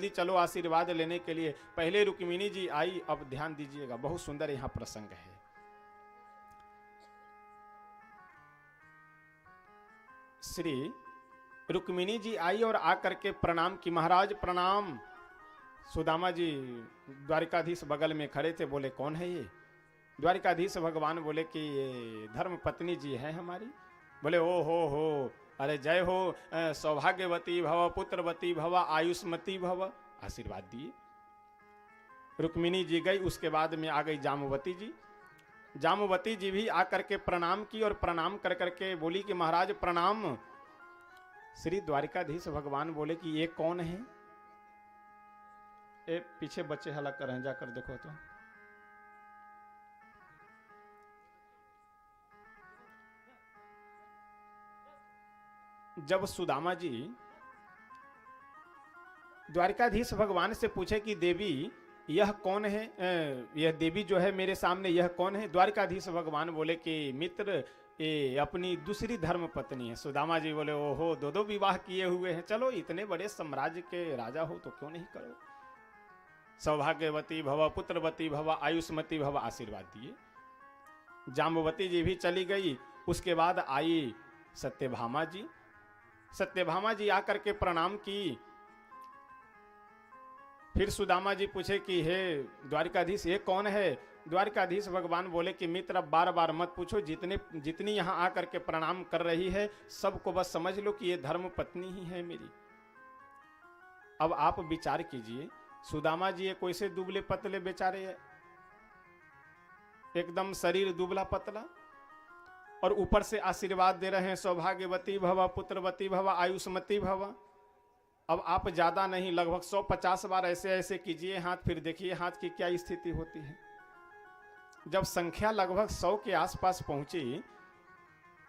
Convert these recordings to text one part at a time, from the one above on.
जल्दी चलो आशीर्वाद लेने के लिए। पहले रुक्मिणी जी आई। अब ध्यान दीजिएगा, बहुत सुंदर यहां प्रसंग है। श्री रुक्मिणी जी आई और आकर के प्रणाम की, महाराज प्रणाम। सुदामा जी द्वारिकाधीश बगल में खड़े थे, बोले कौन है ये? द्वारिकाधीश भगवान बोले कि ये धर्म पत्नी जी है हमारी। बोले ओ हो, अरे जय हो, सौभाग्यवती भव, पुत्रवती भव, आयुष्मती भव। आशीर्वाद दिए। रुक्मिणी जी गई, उसके बाद में आ गई जामवती जी। जामवती जी भी आकर के प्रणाम की और प्रणाम कर करके बोली कि महाराज प्रणाम। श्री द्वारिकाधीश भगवान बोले कि ये कौन है? ए पीछे बच्चे हल्ला कर रहे हैं, जाकर देखो तो। जब सुदामा जी द्वारिकाधीश भगवान से पूछे कि देवी यह कौन है, यह देवी जो है मेरे सामने यह कौन है? द्वारिकाधीश भगवान बोले कि मित्र ये अपनी दूसरी धर्म पत्नी है। सुदामा जी बोले ओहो, दो विवाह किए हुए हैं, चलो इतने बड़े साम्राज्य के राजा हो तो क्यों नहीं करो। सौभाग्यवती भव, पुत्रवती भव, आयुष्मती भव, आशीर्वाद दिए। जाम्बवती जी भी चली गई। उसके बाद आई सत्यभामा जी। सत्यभामा जी आकर के प्रणाम की। फिर सुदामा जी पूछे कि हे द्वारिकाधीश ये कौन है? द्वारिकाधीश भगवान बोले कि मित्र अब बार बार मत पूछो, जितनी यहाँ आकर के प्रणाम कर रही है सबको बस समझ लो कि ये धर्म पत्नी ही है मेरी। अब आप विचार कीजिए, सुदामा जी ये कोई से दुबले पतले बेचारे है, एकदम शरीर दुबला पतला, और ऊपर से आशीर्वाद दे रहे हैं सौभाग्यवती भव, पुत्रवती भव, आयुष्मती भव। अब आप ज्यादा नहीं, लगभग 150 बार ऐसे ऐसे कीजिए हाथ, फिर देखिए हाथ की क्या स्थिति होती है। जब संख्या लगभग 100 के आसपास पहुंची,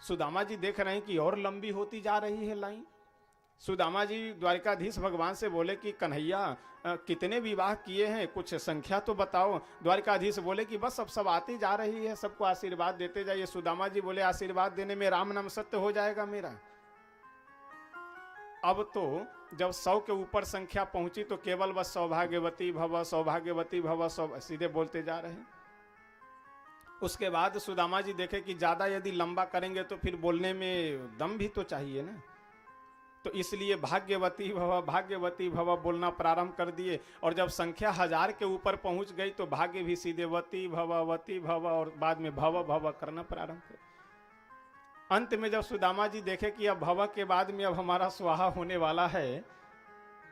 सुदामा जी देख रहे हैं कि और लंबी होती जा रही है लाइन। सुदामा जी द्वारिकाधीश भगवान से बोले कि कन्हैया कितने विवाह किए हैं, कुछ संख्या तो बताओ। द्वारिकाधीश बोले कि बस अब सब आती जा रही है, सबको आशीर्वाद देते जाइए। सुदामा जी बोले आशीर्वाद देने में राम नाम सत्य हो जाएगा मेरा। अब तो जब 100 के ऊपर संख्या पहुंची तो केवल बस सौभाग्यवती भव, सौभाग्यवती भव सीधे बोलते जा रहे हैं। उसके बाद सुदामा जी देखे कि ज्यादा यदि लंबा करेंगे तो फिर बोलने में दम भी तो चाहिए ना, तो इसलिए भाग्यवती भव बोलना प्रारंभ कर दिए। और जब संख्या 1000 के ऊपर पहुंच गई तो भाग्य भी सीधे वती भव और बाद में भव करना प्रारंभ कर। अंत में जब सुदामा जी देखे कि अब भव के बाद में अब हमारा स्वाहा होने वाला है,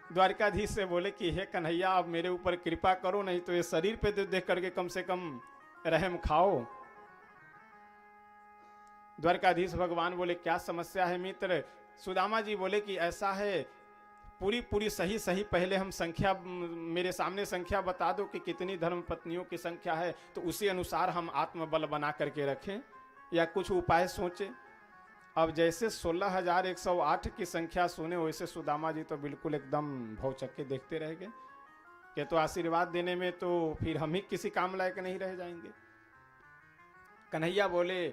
द्वारिकाधीश से बोले कि हे कन्हैया अब मेरे ऊपर कृपा करो, नहीं तो ये शरीर पे देख करके कम से कम रहम खाओ। द्वारकाधीश भगवान बोले क्या समस्या है मित्र? सुदामा जी बोले कि ऐसा है, पूरी सही पहले हम संख्या, मेरे सामने संख्या बता दो कि कितनी धर्म पत्नियों की संख्या है, तो उसी अनुसार हम आत्मबल बना करके रखें या कुछ उपाय सोचें। अब जैसे 16,108 की संख्या सुने, वैसे सुदामा जी तो बिल्कुल एकदम भौचक्के देखते रह गए कि तो आशीर्वाद देने में तो फिर हम ही किसी काम लायक नहीं रह जाएंगे। कन्हैया बोले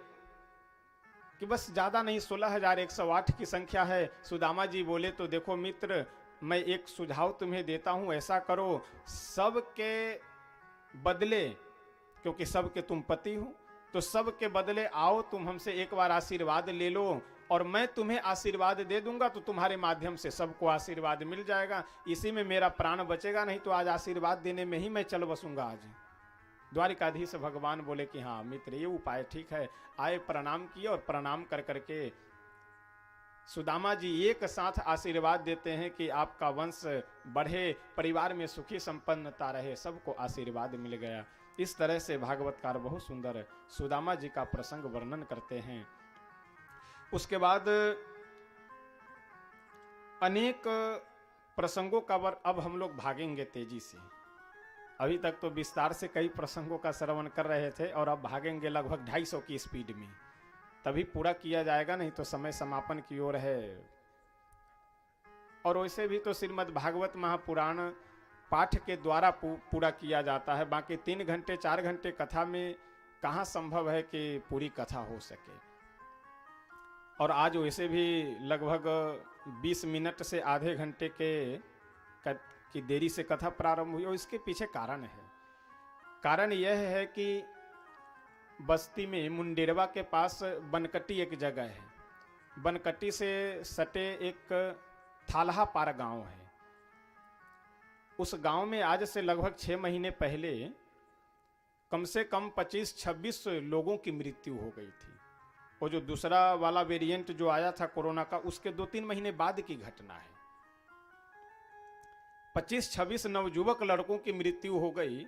कि बस ज्यादा नहीं, 16,108 की संख्या है। सुदामा जी बोले तो देखो मित्र, मैं एक सुझाव तुम्हें देता हूं, ऐसा करो सबके बदले, क्योंकि सबके तुम पति हो, तो सबके बदले आओ तुम हमसे एक बार आशीर्वाद ले लो और मैं तुम्हें आशीर्वाद दे दूंगा, तो तुम्हारे माध्यम से सबको आशीर्वाद मिल जाएगा, इसी में मेरा प्राण बचेगा। नहीं तो आज आशीर्वाद देने में ही मैं चल बसूंगा आज। द्वारिकाधीश भगवान बोले कि हाँ मित्र ये उपाय ठीक है। आए, प्रणाम किए और प्रणाम कर करके सुदामा जी एक साथ आशीर्वाद देते हैं कि आपका वंश बढ़े, परिवार में सुखी संपन्नता रहे, सबको आशीर्वाद मिल गया। इस तरह से भागवतकार बहुत सुंदर सुदामा जी का प्रसंग वर्णन करते हैं। उसके बाद अनेक प्रसंगों का अब हम लोग भागेंगे तेजी से। अभी तक तो विस्तार से कई प्रसंगों का श्रवण कर रहे थे और अब भागेंगे लगभग 250 की स्पीड में, तभी पूरा किया जाएगा, नहीं तो समय समापन की ओर है। और वैसे भी तो श्रीमद् भागवत महापुराण पाठ के द्वारा पूरा किया जाता है, बाकी 3 घंटे 4 घंटे कथा में कहाँ संभव है कि पूरी कथा हो सके। और आज वैसे भी लगभग 20 मिनट से आधे घंटे कि देरी से कथा प्रारंभ हुई, और इसके पीछे कारण है। कारण यह है कि बस्ती में मुंडेरवा के पास बनकटी एक जगह है, बनकटी से सटे एक थालहा पार गांव है। उस गांव में आज से लगभग 6 महीने पहले कम से कम 25-26 लोगों की मृत्यु हो गई थी। वो जो दूसरा वाला वेरिएंट जो आया था कोरोना का, उसके 2-3 महीने बाद की घटना है। 25-26 नवयुवक लड़कों की मृत्यु हो गई।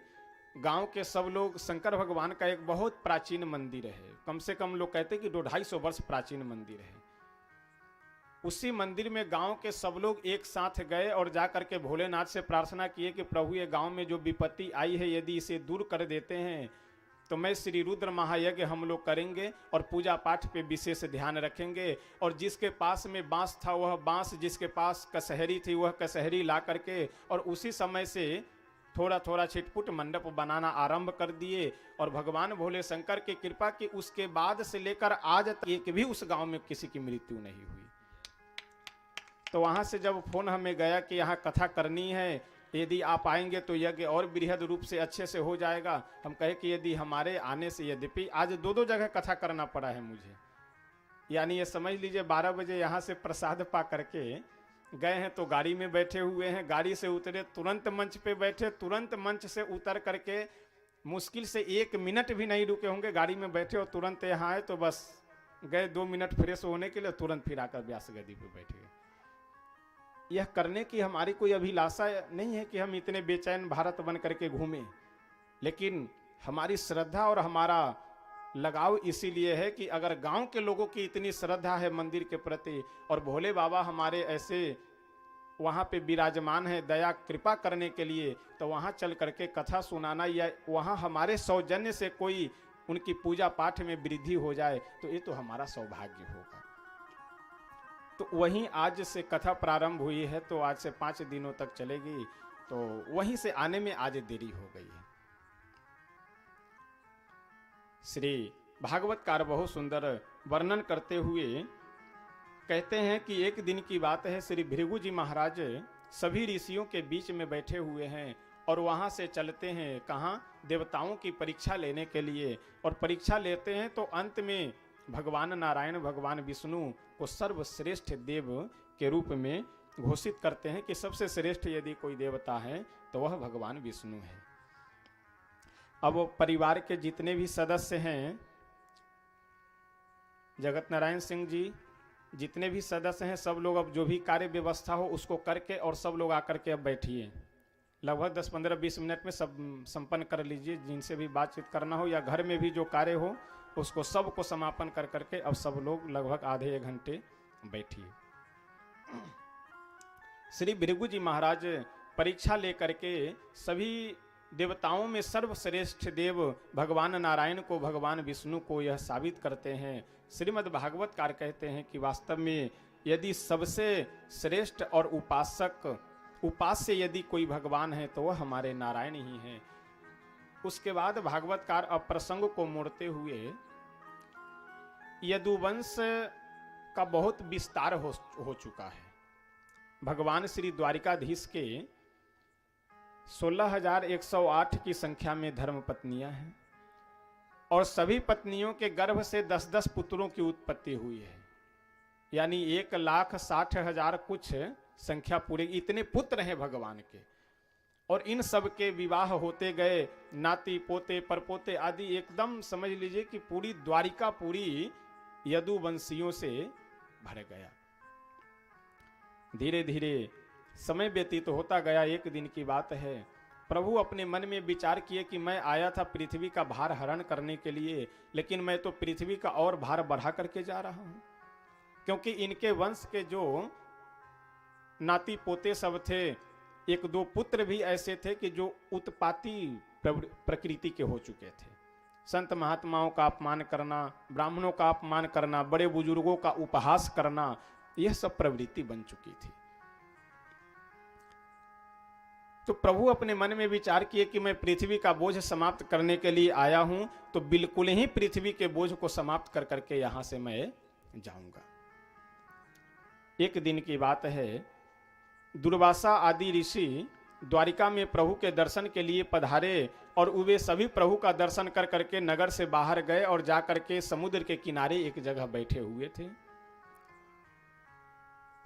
गांव के सब लोग, शंकर भगवान का एक बहुत प्राचीन मंदिर है, कम से कम लोग कहते हैं कि 250 वर्ष प्राचीन मंदिर है। उसी मंदिर में गांव के सब लोग एक साथ गए और जाकर के भोलेनाथ से प्रार्थना किए कि प्रभु ये गांव में जो विपत्ति आई है यदि इसे दूर कर देते हैं तो मैं श्री रुद्र महायज्ञ हम लोग करेंगे और पूजा पाठ पे विशेष ध्यान रखेंगे। और जिसके पास में बांस था वह बांस, जिसके पास कसहरी थी वह कसहरी ला करके, और उसी समय से थोड़ा थोड़ा छिटपुट मंडप बनाना आरंभ कर दिए। और भगवान भोले शंकर की कृपा की उसके बाद से लेकर आज तक एक भी उस गांव में किसी की मृत्यु नहीं हुई। तो वहां से जब फोन हमें गया कि यहाँ कथा करनी है, यदि आप आएंगे तो यज्ञ और बृहद रूप से अच्छे से हो जाएगा। हम कहे कि यदि हमारे आने से, यद्यपि आज 2-2 जगह कथा करना पड़ा है मुझे, यानी ये समझ लीजिए 12 बजे यहाँ से प्रसाद पा करके गए हैं तो गाड़ी में बैठे हुए हैं, गाड़ी से उतरे तुरंत मंच पे बैठे, तुरंत मंच से उतर करके मुश्किल से 1 मिनट भी नहीं रुके होंगे, गाड़ी में बैठे और तुरंत यहाँ आए तो बस गए 2 मिनट फ्रेश होने के लिए, तुरंत फिर आकर व्यास गद्दी पे बैठ गए। यह करने की हमारी कोई अभिलाषा नहीं है कि हम इतने बेचैन भारत बन करके घूमें, लेकिन हमारी श्रद्धा और हमारा लगाव इसीलिए है कि अगर गांव के लोगों की इतनी श्रद्धा है मंदिर के प्रति और भोले बाबा हमारे ऐसे वहां पे विराजमान है दया कृपा करने के लिए, तो वहां चल करके कथा सुनाना या वहां हमारे सौजन्य से कोई उनकी पूजा पाठ में वृद्धि हो जाए तो ये तो हमारा सौभाग्य होगा। तो वहीं आज से कथा प्रारंभ हुई है, तो आज से 5 दिनों तक चलेगी, तो वहीं से आने में आज देरी हो गई है। श्री भागवतकार बहुत सुंदर वर्णन करते हुए कहते हैं कि एक दिन की बात है, श्री भृगु जी महाराज सभी ऋषियों के बीच में बैठे हुए हैं और वहां से चलते हैं कहाँ, देवताओं की परीक्षा लेने के लिए। और परीक्षा लेते हैं तो अंत में भगवान नारायण, भगवान विष्णु को सर्वश्रेष्ठ देव के रूप में घोषित करते हैं कि सबसे श्रेष्ठ यदि कोई देवता है तो वह भगवान विष्णु है। अब परिवार के जितने भी सदस्य हैं, जगत नारायण सिंह जी, जितने भी सदस्य हैं सब लोग अब जो भी कार्य व्यवस्था हो उसको करके और सब लोग आकर के अब बैठिए। लगभग 10-15-20 मिनट में सब संपन्न कर लीजिए, जिनसे भी बातचीत करना हो या घर में भी जो कार्य हो उसको सबको समापन कर करके अब सब लोग लगभग आधे 1 घंटे बैठिए। श्री भृगु जी महाराज परीक्षा लेकर के सभी देवताओं में सर्वश्रेष्ठ देव भगवान नारायण को, भगवान विष्णु को यह साबित करते हैं। श्रीमद् भागवतकार कहते हैं कि वास्तव में यदि सबसे श्रेष्ठ और उपास्य यदि कोई भगवान है तो वह हमारे नारायण ही हैं। उसके बाद भागवतकार अब प्रसंग को मोड़ते हुए यदुवंश का बहुत विस्तार हो चुका है। भगवान श्री द्वारिकाधीश के 16,108 की संख्या में धर्म पत्नियां हैं और सभी पत्नियों के गर्भ से 10-10 पुत्रों की उत्पत्ति हुई है, यानी 1,60,000 कुछ संख्या पूरे, इतने पुत्र हैं भगवान के। और इन सब के विवाह होते गए, नाती पोते परपोते आदि, एकदम समझ लीजिए कि पूरी द्वारिका पूरी यदुवंशियों से भर गया। धीरे धीरे समय व्यतीत होता गया। एक दिन की बात है, प्रभु अपने मन में विचार किए कि मैं आया था पृथ्वी का भार हरण करने के लिए, लेकिन मैं तो पृथ्वी का और भार बढ़ा करके जा रहा हूं, क्योंकि इनके वंश के जो नाती पोते सब थे, 1-2 पुत्र भी ऐसे थे कि जो उत्पाती प्रकृति के हो चुके थे। संत महात्माओं का अपमान करना, ब्राह्मणों का अपमान करना, बड़े बुजुर्गों का उपहास करना, यह सब प्रवृत्ति बन चुकी थी। तो प्रभु अपने मन में विचार किए कि मैं पृथ्वी का बोझ समाप्त करने के लिए आया हूं, तो बिल्कुल ही पृथ्वी के बोझ को समाप्त कर करके यहां से मैं जाऊंगा। एक दिन की बात है, दुर्वासा आदि ऋषि द्वारिका में प्रभु के दर्शन के लिए पधारे और वे सभी प्रभु का दर्शन कर करके नगर से बाहर गए और जा करके समुद्र के किनारे एक जगह बैठे हुए थे।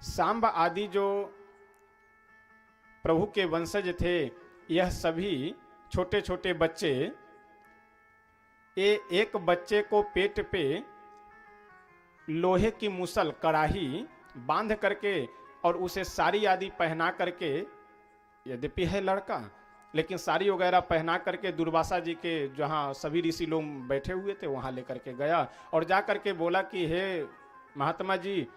सांब आदि जो प्रभु के वंशज थे, यह सभी छोटे छोटे बच्चे, एक बच्चे को पेट पे लोहे की मुसल कड़ाही बांध करके और उसे साड़ी आदि पहना करके, यद्यपि है लड़का लेकिन साड़ी वगैरह पहना करके दुर्वासा जी के जहाँ सभी ऋषि लोग बैठे हुए थे वहाँ लेकर के गया और जा करके बोला कि हे महात्मा जी,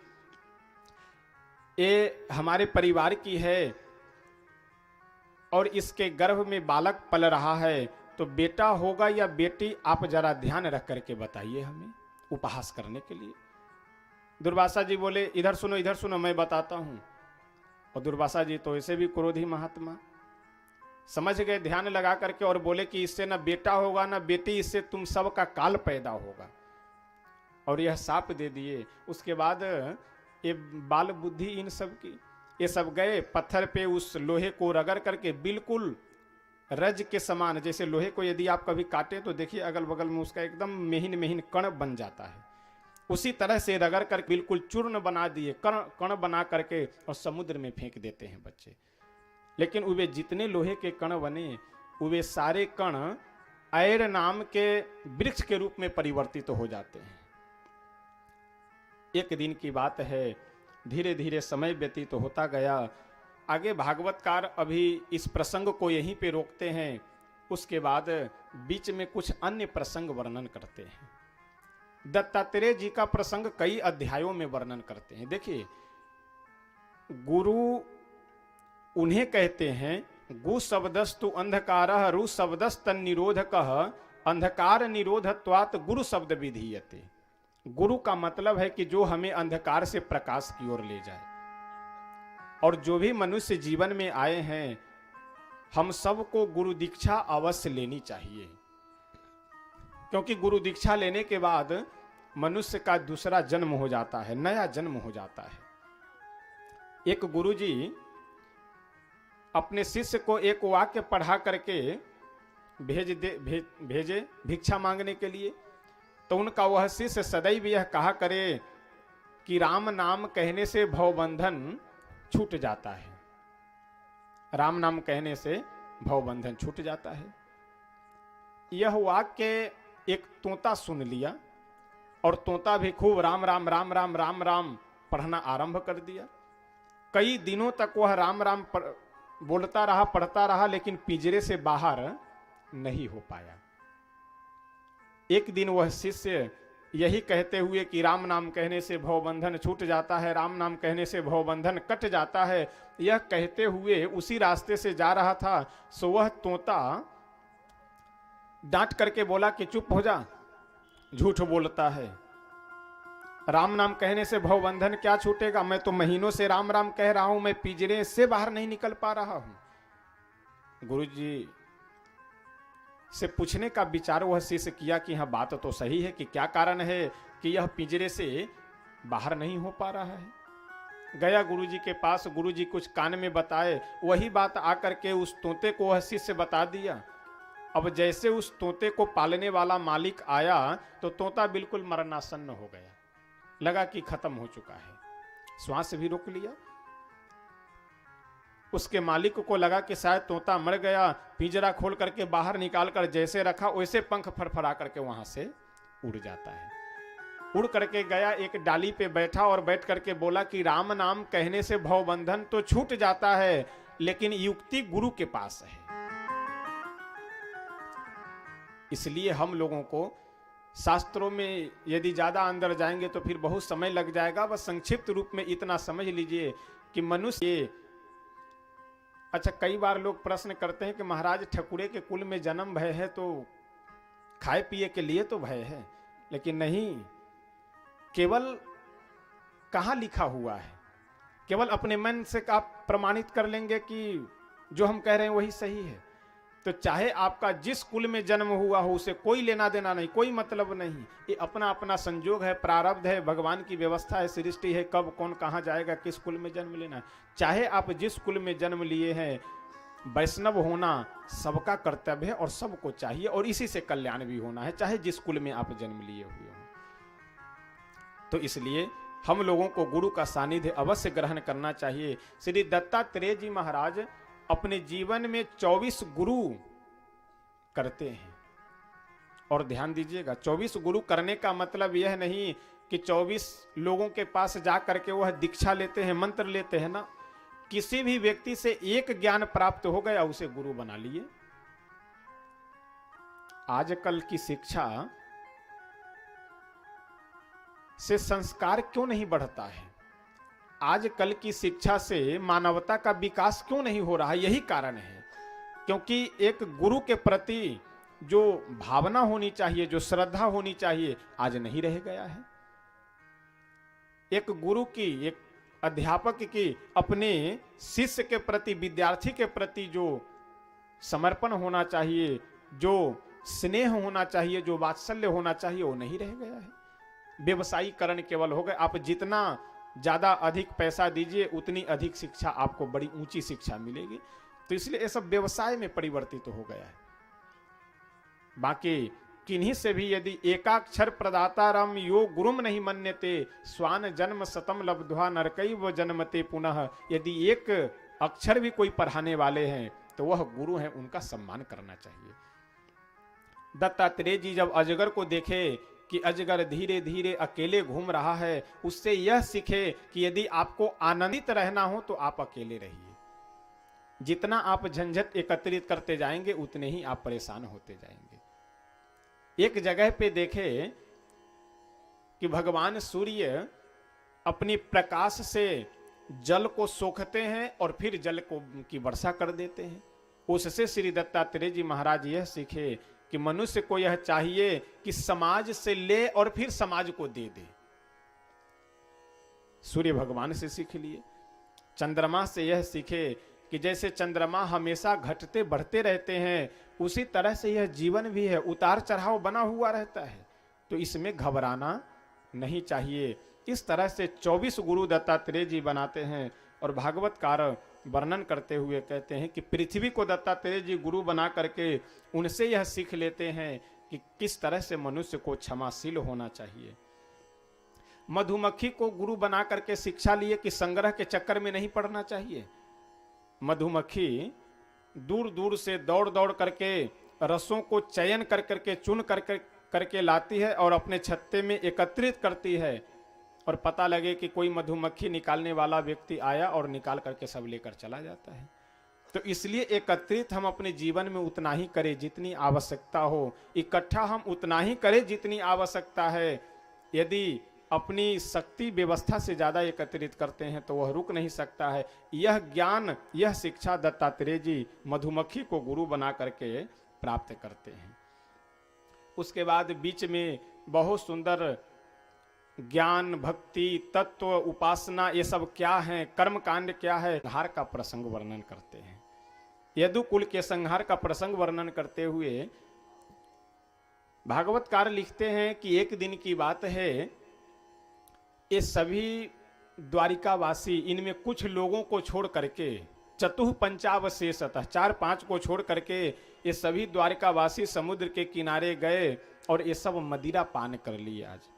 ये हमारे परिवार की है और इसके गर्भ में बालक पल रहा है, तो बेटा होगा या बेटी, आप जरा ध्यान रख करके बताइए हमें, उपहास करने के लिए। दुर्वासा जी बोले इधर सुनो मैं बताता हूं। और दुर्वासा जी तो ऐसे भी क्रोधी महात्मा, समझ गए ध्यान लगा करके और बोले कि इससे ना बेटा होगा ना बेटी, इससे तुम सब का काल पैदा होगा, और यह साप दे दिए। उसके बाद ये बाल बुद्धि इन सब की, ये सब गए पत्थर पे उस लोहे को रगड़ करके बिल्कुल रज के समान, जैसे लोहे को यदि आप कभी काटे तो देखिए अगल बगल में उसका एकदम महीन महीन कण बन जाता है, उसी तरह से रगड़ कर बिल्कुल चूर्ण बना दिए, कण बना करके और समुद्र में फेंक देते हैं बच्चे। लेकिन वे जितने लोहे के कण बने वे सारे कण ऐर नाम के वृक्ष के रूप में परिवर्तित हो जाते हैं। एक दिन की बात है, धीरे धीरे समय व्यतीत होता गया। आगे भागवतकार अभी इस प्रसंग को यहीं पे रोकते हैं, उसके बाद बीच में कुछ अन्य प्रसंग वर्णन करते हैं। दत्तात्रेय जी का प्रसंग कई अध्यायों में वर्णन करते हैं। देखिए, गुरु उन्हें कहते हैं, गु शब्दस्तु अंधकारः रु शब्दस्तन निरोधकः अंधकार निरोधत्वात् गुरु शब्द विधीयते। गुरु का मतलब है कि जो हमें अंधकार से प्रकाश की ओर ले जाए। और जो भी मनुष्य जीवन में आए हैं, हम सबको गुरु दीक्षा अवश्य लेनी चाहिए, क्योंकि गुरु दीक्षा लेने के बाद मनुष्य का दूसरा जन्म हो जाता है, नया जन्म हो जाता है। एक गुरुजी अपने शिष्य को एक वाक्य पढ़ा करके भेजे भिक्षा मांगने के लिए, तो उनका वह शिष्य सदैव यह कहा करे कि राम नाम कहने से भवबंधन छूट जाता है, राम नाम कहने से भवबंधन छूट जाता है। यह वाक्य एक तोता सुन लिया और तोता भी खूब राम राम राम राम राम राम पढ़ना आरंभ कर दिया। कई दिनों तक वह राम राम बोलता रहा, पढ़ता रहा, लेकिन पिंजरे से बाहर नहीं हो पाया। एक दिन वह शिष्य यही कहते हुए कि राम नाम कहने से भवबंधन छूट जाता है, राम नाम कहने से भवबंधन कट जाता है, यह कहते हुए उसी रास्ते से जा रहा था। सो वह तोता डांट करके बोला कि चुप हो जा, झूठ बोलता है, राम नाम कहने से भवबंधन क्या छूटेगा, मैं तो महीनों से राम राम कह रहा हूं, मैं पिंजरे से बाहर नहीं निकल पा रहा हूं। गुरुजी से पूछने का विचार वह शिष्य किया कि हाँ बात तो सही है, कि क्या कारण है कि यह पिंजरे से बाहर नहीं हो पा रहा है। गया गुरुजी के पास, गुरुजी कुछ कान में बताए, वही बात आकर के उस तोते को वह शिष्य बता दिया। अब जैसे उस तोते को पालने वाला मालिक आया तो तोता बिल्कुल मरणासन्न हो गया, लगा कि खत्म हो चुका है, श्वास भी रोक लिया। उसके मालिक को लगा कि शायद तोता मर गया, पिंजरा खोल करके बाहर निकाल कर जैसे रखा वैसे पंख फड़फड़ा करके वहां से उड़ जाता है। उड़ करके गया, एक डाली पे बैठा और बैठ करके बोला कि राम नाम कहने से भवबंधन तो छूट जाता है, लेकिन युक्ति गुरु के पास है। इसलिए हम लोगों को शास्त्रों में यदि ज्यादा अंदर जाएंगे तो फिर बहुत समय लग जाएगा, बस संक्षिप्त रूप में इतना समझ लीजिए कि मनुष्य, अच्छा कई बार लोग प्रश्न करते हैं कि महाराज ठकुरे के कुल में जन्म भय है तो खाए पिए के लिए तो भय है, लेकिन नहीं, केवल कहाँ लिखा हुआ है, केवल अपने मन से आप प्रमाणित कर लेंगे कि जो हम कह रहे हैं वही सही है। तो चाहे आपका जिस कुल में जन्म हुआ हो उसे कोई लेना देना नहीं, कोई मतलब नहीं, ये अपना अपना संजोग है, प्रारब्ध है, भगवान की व्यवस्था है, सृष्टि है, कब कौन कहाँ जाएगा, किस कुल में जन्म लेना है। चाहे आप जिस कुल में जन्म लिए हैं वैष्णव होना सबका कर्तव्य है और सबको चाहिए, और इसी से कल्याण भी होना है, चाहे जिस कुल में आप जन्म लिए हुए हो। तो इसलिए हम लोगों को गुरु का सानिध्य अवश्य ग्रहण करना चाहिए। श्री दत्तात्रेय जी महाराज अपने जीवन में 24 गुरु करते हैं। और ध्यान दीजिएगा, 24 गुरु करने का मतलब यह नहीं कि 24 लोगों के पास जा करके वह दीक्षा लेते हैं, मंत्र लेते हैं ना। किसी भी व्यक्ति से एक ज्ञान प्राप्त हो गया, उसे गुरु बना लिए। आजकल की शिक्षा से संस्कार क्यों नहीं बढ़ता है? आजकल की शिक्षा से मानवता का विकास क्यों नहीं हो रहा है? यही कारण है, क्योंकि एक गुरु के प्रति जो भावना होनी चाहिए, जो श्रद्धा होनी चाहिए, आज नहीं रह गया है। एक गुरु की, एक अध्यापक की अपने शिष्य के प्रति, विद्यार्थी के प्रति जो समर्पण होना चाहिए, जो स्नेह होना चाहिए, जो वात्सल्य होना चाहिए, वो नहीं रह गया है। व्यवसायीकरण केवल हो गए। आप जितना ज्यादा अधिक पैसा दीजिए, उतनी अधिक शिक्षा, आपको बड़ी ऊंची शिक्षा मिलेगी। तो इसलिए ये सब व्यवसाय में परिवर्तित हो गया है। बाकी किन्हीं से भी यदि एकाक्षर प्रदाता राम यो गुरुम नहीं मन्यते, स्वान जन्म सतम लब्ध्वा नरकैव जन्मते पुनः, यदि एक अक्षर भी कोई पढ़ाने वाले हैं तो वह गुरु हैं, उनका सम्मान करना चाहिए। दत्तात्रेय जी जब अजगर को देखे कि अजगर धीरे धीरे अकेले घूम रहा है, उससे यह सीखे कि यदि आपको आनंदित रहना हो तो आप अकेले रहिए। जितना आप झंझट एकत्रित करते जाएंगे, उतने ही आप परेशान होते जाएंगे। एक जगह पे देखे कि भगवान सूर्य अपनी प्रकाश से जल को सोखते हैं और फिर जल को की वर्षा कर देते हैं। उससे श्री दत्तात्रेय जी महाराज यह सीखे कि मनुष्य को यह चाहिए कि समाज से ले और फिर समाज को दे दे। सूर्य भगवान से सीख लिए। चंद्रमा से यह सीखे कि जैसे चंद्रमा हमेशा घटते बढ़ते रहते हैं, उसी तरह से यह जीवन भी है, उतार चढ़ाव बना हुआ रहता है, तो इसमें घबराना नहीं चाहिए। इस तरह से 24 गुरु दत्तात्रेय जी बनाते हैं। और भागवतकार वर्णन करते हुए कहते हैं कि पृथ्वी को दत्तात्रेय जी गुरु बना करके उनसे यह सीख लेते हैं कि किस तरह से मनुष्य को क्षमाशील होना चाहिए। मधुमक्खी को गुरु बना करके शिक्षा लिए कि संग्रह के चक्कर में नहीं पड़ना चाहिए। मधुमक्खी दूर दूर से दौड़ दौड़ करके रसों को चयन कर करके चुन करके लाती है और अपने छत्ते में एकत्रित करती है, और पता लगे कि कोई मधुमक्खी निकालने वाला व्यक्ति आया और निकाल करके सब लेकर चला जाता है। तो इसलिए एकत्रित हम अपने जीवन में उतना ही करें जितनी आवश्यकता हो, इकट्ठा हम उतना ही करें जितनी आवश्यकता है। यदि अपनी शक्ति व्यवस्था से ज्यादा एकत्रित करते हैं तो वह रुक नहीं सकता है। यह ज्ञान, यह शिक्षा दत्तात्रेय जी मधुमक्खी को गुरु बना करके प्राप्त करते हैं। उसके बाद बीच में बहुत सुंदर ज्ञान, भक्ति, तत्व, उपासना, ये सब क्या है, कर्म कांड क्या है, संहार का प्रसंग वर्णन करते हैं। यदुकुल के संहार का प्रसंग वर्णन करते हुए भागवतकार लिखते हैं कि एक दिन की बात है, ये सभी द्वारिकावासी, इनमें कुछ लोगों को छोड़ करके, चतुः पंचावशेषतः 4-5 को छोड़ करके ये सभी द्वारिकावासी समुद्र के किनारे गए और ये सब मदिरा पान कर लिए। आज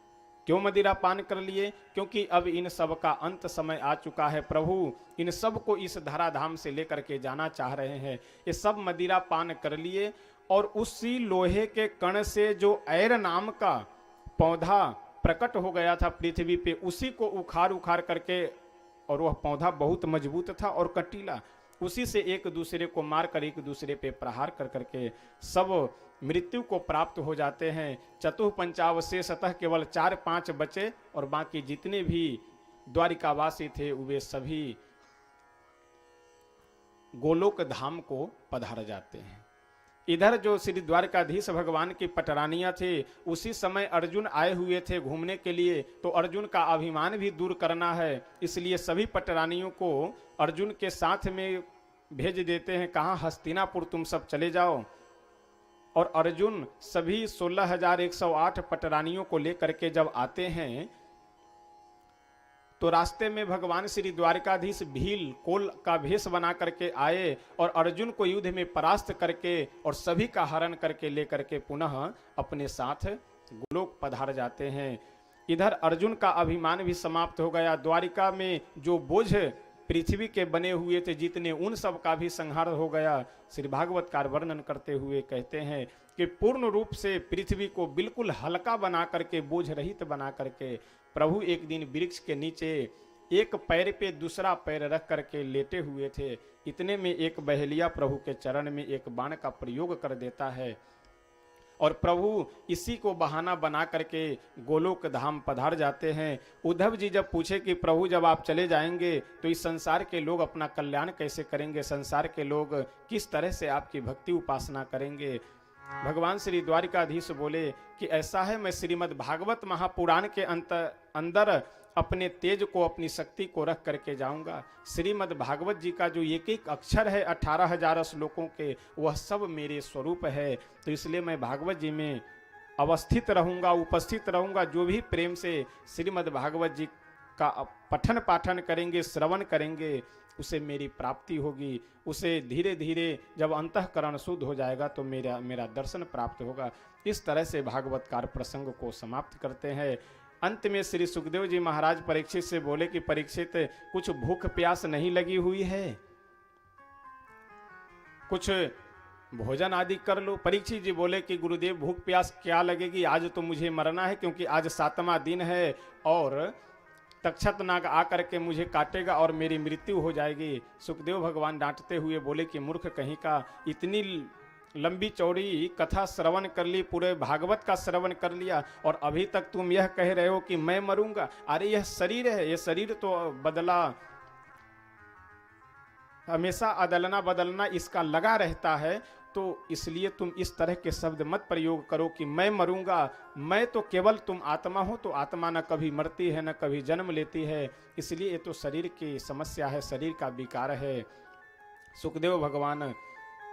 क्यों मदिरा पान कर लिए? क्योंकि अब इन सब का अंत समय आ चुका है। प्रभु इन सब को इस धराधाम से लेकर के जाना चाह रहे हैं। ये सब मदिरा पान कर लिए और उसी लोहे के कण से जो ऐर नाम का पौधा प्रकट हो गया था पृथ्वी पे, उसी को उखाड़ उखाड़ करके, और वह पौधा बहुत मजबूत था और कटीला, उसी से एक दूसरे को मार कर एक दूसरे पे प्रहार कर करके सब मृत्यु को प्राप्त हो जाते हैं। चतुः पंचावशेषतः केवल 4-5 बचे और बाकी जितने भी द्वारिकावासी थे वे सभी गोलोक धाम को पधार जाते हैं। इधर जो श्री द्वारकाधीश भगवान की पटरानियां थे, उसी समय अर्जुन आए हुए थे घूमने के लिए, तो अर्जुन का अभिमान भी दूर करना है, इसलिए सभी पटरानियों को अर्जुन के साथ में भेज देते हैं। कहाँ? हस्तिनापुर तुम सब चले जाओ। और अर्जुन सभी 16,108 पटरानियों को लेकर के जब आते हैं तो रास्ते में भगवान श्री द्वारकाधीश भील कोल का भेष बना करके आए और अर्जुन को युद्ध में परास्त करके और सभी का हरण करके लेकर के पुनः अपने साथ गोलोक पधार जाते हैं। इधर अर्जुन का अभिमान भी समाप्त हो गया। द्वारिका में जो बोझ पृथ्वी के बने हुए थे जितने, उन सब का भी संहार हो गया। श्री भागवतकार वर्णन करते हुए कहते हैं कि पूर्ण रूप से पृथ्वी को बिल्कुल हल्का बना करके, बोझ रहित बना करके प्रभु एक दिन वृक्ष के नीचे एक पैर पे दूसरा पैर रख करके लेटे हुए थे। इतने में एक बहेलिया प्रभु के चरण में एक बाण का प्रयोग कर देता है और प्रभु इसी को बहाना बना करके गोलोक धाम पधार जाते हैं। उद्धव जी जब पूछे कि प्रभु जब आप चले जाएंगे तो इस संसार के लोग अपना कल्याण कैसे करेंगे, संसार के लोग किस तरह से आपकी भक्ति उपासना करेंगे, भगवान श्री द्वारिकाधीश बोले कि ऐसा है, मैं श्रीमद् भागवत महापुराण के अंदर अपने तेज को, अपनी शक्ति को रख करके जाऊंगा। श्रीमद् भागवत जी का जो एक एक अक्षर है 18,000 श्लोकों के, वह सब मेरे स्वरूप है। तो इसलिए मैं भागवत जी में अवस्थित रहूंगा, उपस्थित रहूंगा। जो भी प्रेम से श्रीमद् भागवत जी का पठन पाठन करेंगे, श्रवण करेंगे, उसे मेरी प्राप्ति होगी। उसे धीरे धीरे जब अंतःकरण शुद्ध हो जाएगा तो मेरा दर्शन प्राप्त होगा। इस तरह से भागवतकार प्रसंग को समाप्त करते हैं। अंत में श्री सुखदेव जी महाराज परीक्षित से बोले कि परीक्षित, कुछ भूख प्यास नहीं लगी हुई है, कुछ भोजन आदि कर लो। परीक्षित जी बोले कि गुरुदेव भूख प्यास क्या लगेगी, आज तो मुझे मरना है, क्योंकि आज 7वां दिन है और तक्षक नाग आकर के मुझे काटेगा और मेरी मृत्यु हो जाएगी। सुखदेव भगवान डांटते हुए बोले कि मूर्ख कहीं का, इतनी लंबी चौड़ी कथा श्रवण कर ली, पूरे भागवत का श्रवण कर लिया और अभी तक तुम यह कह रहे हो कि मैं मरूंगा। अरे यह शरीर है, यह शरीर तो बदला, हमेशा अदलना बदलना इसका लगा रहता है। तो इसलिए तुम इस तरह के शब्द मत प्रयोग करो कि मैं मरूंगा। मैं तो केवल, तुम आत्मा हो तो आत्मा न कभी मरती है न कभी जन्म लेती है, इसलिए ये तो शरीर की समस्या है, शरीर का विकार है। सुखदेव भगवान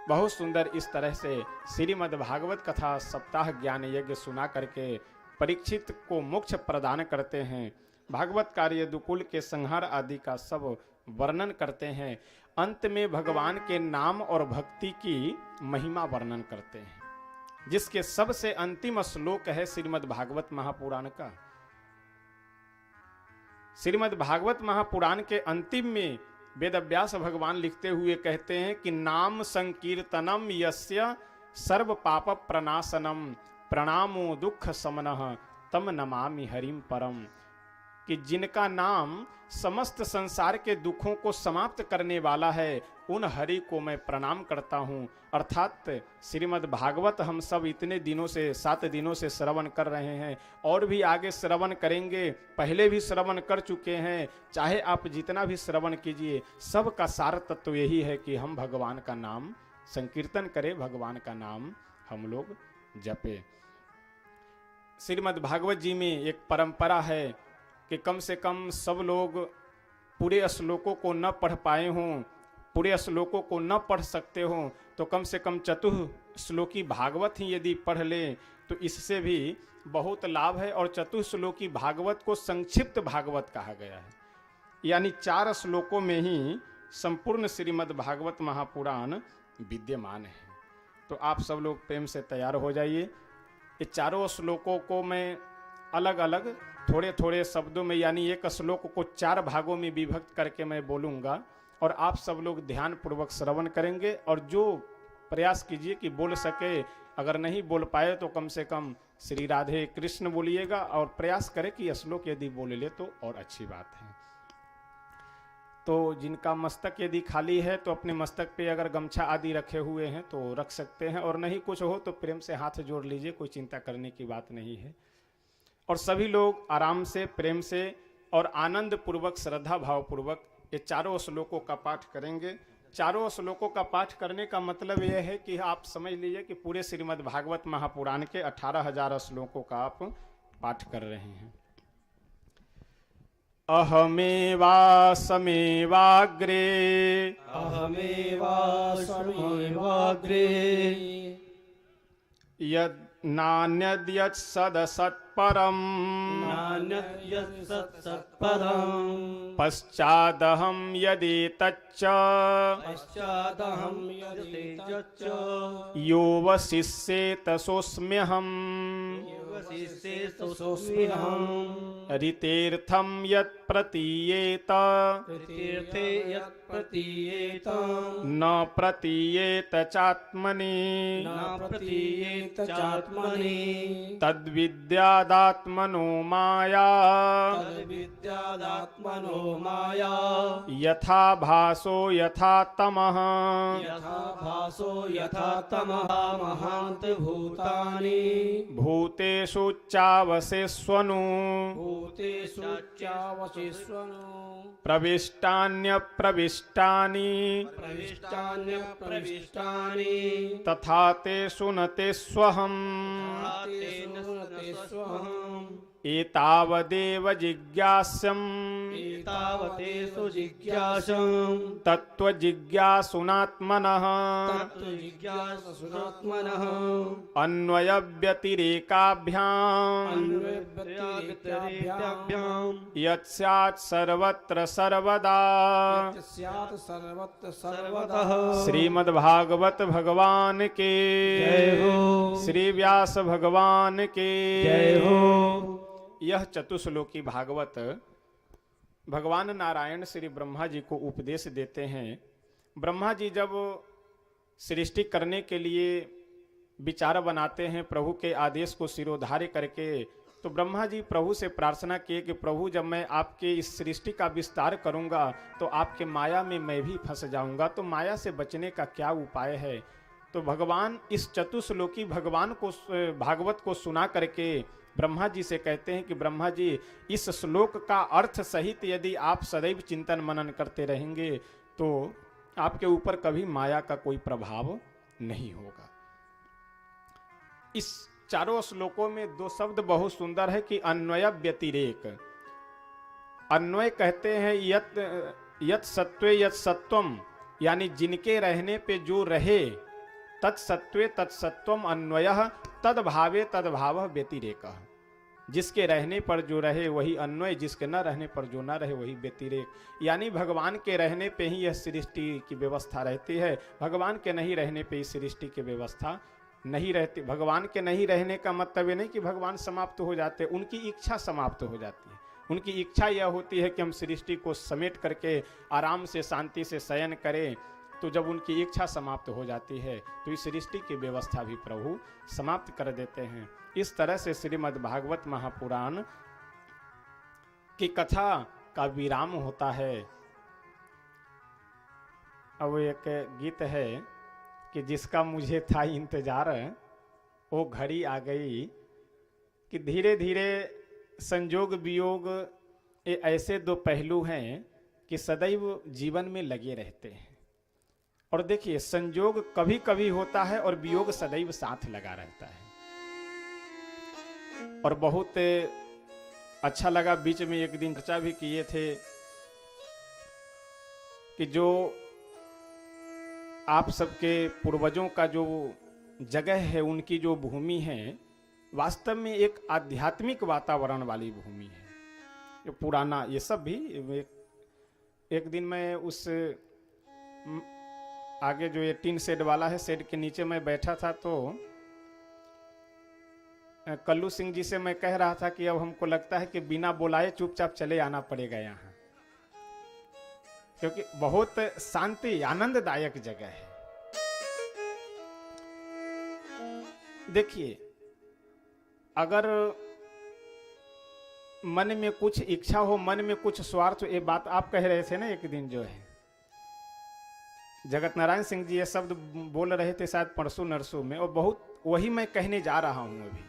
बहुत सुंदर इस तरह से श्रीमद् भागवत कथा सप्ताह ज्ञान यज्ञ सुना करके परीक्षित को मोक्ष प्रदान करते हैं। भागवत कार्य दुकुल के संहार आदि का सब वर्णन करते हैं। अंत में भगवान के नाम और भक्ति की महिमा वर्णन करते हैं, जिसके सबसे अंतिम श्लोक है श्रीमद् भागवत महापुराण का। श्रीमद् भागवत महापुराण के अंतिम में वेदव्यास भगवान लिखते हुए कहते हैं कि नाम संकीर्तनम यस्य सर्व पाप प्रनाशनम प्रणामो दुख समनः तम नमामि हरिम परम, कि जिनका नाम समस्त संसार के दुखों को समाप्त करने वाला है, उन हरि को मैं प्रणाम करता हूँ। अर्थात श्रीमद् भागवत हम सब इतने दिनों से, 7 दिनों से श्रवण कर रहे हैं और भी आगे श्रवण करेंगे, पहले भी श्रवण कर चुके हैं। चाहे आप जितना भी श्रवण कीजिए, सब का सार तत्व यही है कि हम भगवान का नाम संकीर्तन करें, भगवान का नाम हम लोग जपे। श्रीमद् भागवत जी में एक परंपरा है कि कम से कम सब लोग पूरे श्लोकों को न पढ़ पाए हों, पूरे श्लोकों को न पढ़ सकते हों, तो कम से कम चतुश्लोकी भागवत ही यदि पढ़ लें तो इससे भी बहुत लाभ है। और चतुश्लोकी भागवत को संक्षिप्त भागवत कहा गया है, यानी 4 श्लोकों में ही संपूर्ण श्रीमद् भागवत महापुराण विद्यमान है। तो आप सब लोग प्रेम से तैयार हो जाइए। ये 4 श्लोकों को मैं अलग अलग थोड़े थोड़े शब्दों में, यानी एक श्लोक को 4 भागों में विभक्त करके मैं बोलूँगा और आप सब लोग ध्यान पूर्वक श्रवण करेंगे और जो प्रयास कीजिए कि बोल सके। अगर नहीं बोल पाए तो कम से कम श्री राधे कृष्ण बोलिएगा और प्रयास करें कि श्लोक यदि बोल ले तो और अच्छी बात है। तो जिनका मस्तक यदि खाली है तो अपने मस्तक पे अगर गमछा आदि रखे हुए हैं तो रख सकते हैं, और नहीं कुछ हो तो प्रेम से हाथ जोड़ लीजिए, कोई चिंता करने की बात नहीं है। और सभी लोग आराम से, प्रेम से और आनंद पूर्वक, श्रद्धा भाव पूर्वक ये 4 श्लोकों का पाठ करेंगे। 4 श्लोकों का पाठ करने का मतलब यह है कि आप समझ लीजिए कि पूरे श्रीमद् भागवत महापुराण के 18,000 श्लोकों का आप पाठ कर रहे हैं। अहमेवासमेवाग्रे अहमेवासमेवाग्रे यद नान्यद्यत् सदसत्परम् नान्यत्सत्परम् पश्चादहं यदेतच्च पश्चादहं यदेतच्च यो वशिष्येत सोऽस्म्यहम् सोऽस्म्यहम् ऋतेर्थं यत् प्रतीयेत तीर्थे यत् प्रतीयेत न प्रतीयेत चात्मनि न प्रतीयेत चात्मनि तद्विद्यादात्मनो माया तद्विद्यादात्मनो माया यथा भासो यथा तमः यथा भासो यथा तमः महान्तभूतानि भूतेषु चावसेष्वनु भूतेषु चावशिष्वनु प्रविष्टान्यप्रविष्टानि प्रविष्टान्यप्रविष्टानि तथा तेषु न तेष्वहम् तेन सुनतेष्वहम् एतावदेव जिज्ञास्यम् एतावतेषु जिज्ञासम् तत्त्वजिज्ञासुनात्मनः तत्त्वजिज्ञासुनात्मनः अन्वयव्यतिरेकाभ्याम् अन्वयव्यतिरेकाभ्याम् यत् स्यात् सर्वत्र सर्वदा स्यात् सर्वत्र सर्वतः श्रीमद्भागवत भगवान के जय हो। श्री व्यास भगवान के जय हो। यह चतुश्लोकी भागवत भगवान नारायण श्री ब्रह्मा जी को उपदेश देते हैं। ब्रह्मा जी जब सृष्टि करने के लिए विचार बनाते हैं प्रभु के आदेश को सिरोधार्य करके, तो ब्रह्मा जी प्रभु से प्रार्थना किए कि प्रभु जब मैं आपके इस सृष्टि का विस्तार करूंगा तो आपके माया में मैं भी फंस जाऊंगा, तो माया से बचने का क्या उपाय है। तो भगवान इस चतुश्लोकी भगवान को भागवत को सुना करके ब्रह्मा जी से कहते हैं कि ब्रह्मा जी इस श्लोक का अर्थ सहित यदि आप सदैव चिंतन मनन करते रहेंगे तो आपके ऊपर कभी माया का कोई प्रभाव नहीं होगा। इस चारों श्लोकों में दो शब्द बहुत सुंदर है कि अन्वय व्यतिरेक। अन्वय कहते हैं यत सत्वे यत सत्वम, यानी जिनके रहने पे जो रहे, तत्सत्वे तत्सत्वम अन्वयः तद्भावे तद्भाव व्यतिरेक। जिसके रहने पर जो रहे वही अन्वय, जिसके न रहने पर जो न रहे वही व्यतिरेक। यानी भगवान के रहने पे ही यह सृष्टि की व्यवस्था रहती है, भगवान के नहीं रहने पे इस सृष्टि की व्यवस्था नहीं रहती। भगवान के नहीं रहने का मतलब ये नहीं कि भगवान समाप्त हो जाते, उनकी इच्छा समाप्त हो जाती है। उनकी इच्छा यह होती है कि हम सृष्टि को समेट करके आराम से शांति से शयन करें, तो जब उनकी इच्छा समाप्त हो जाती है तो इस सृष्टि की व्यवस्था भी प्रभु समाप्त कर देते हैं। इस तरह से श्रीमद् भागवत महापुराण की कथा का विराम होता है। अब एक गीत है कि जिसका मुझे था इंतजार वो घड़ी आ गई, कि धीरे धीरे संयोग वियोग ये ऐसे दो पहलू हैं कि सदैव जीवन में लगे रहते हैं। और देखिए संयोग कभी कभी होता है और वियोग सदैव साथ लगा रहता है। और बहुत अच्छा लगा, बीच में एक दिन चर्चा भी किए थे कि जो आप सबके पूर्वजों का जो जगह है, उनकी जो भूमि है, वास्तव में एक आध्यात्मिक वातावरण वाली भूमि है। जो पुराना ये सब भी एक दिन मैं उस आगे जो ये टीन शेड वाला है, शेड के नीचे मैं बैठा था, तो कल्लू सिंह जी से मैं कह रहा था कि अब हमको लगता है कि बिना बुलाए चुपचाप चले आना पड़ेगा यहाँ, क्योंकि बहुत शांति आनंददायक जगह है। देखिए अगर मन में कुछ इच्छा हो, मन में कुछ स्वार्थ हो, ये बात आप कह रहे थे ना एक दिन, जो है जगत नारायण सिंह जी ये शब्द बोल रहे थे शायद परसों नरसों में, और बहुत वही मैं कहने जा रहा हूं अभी,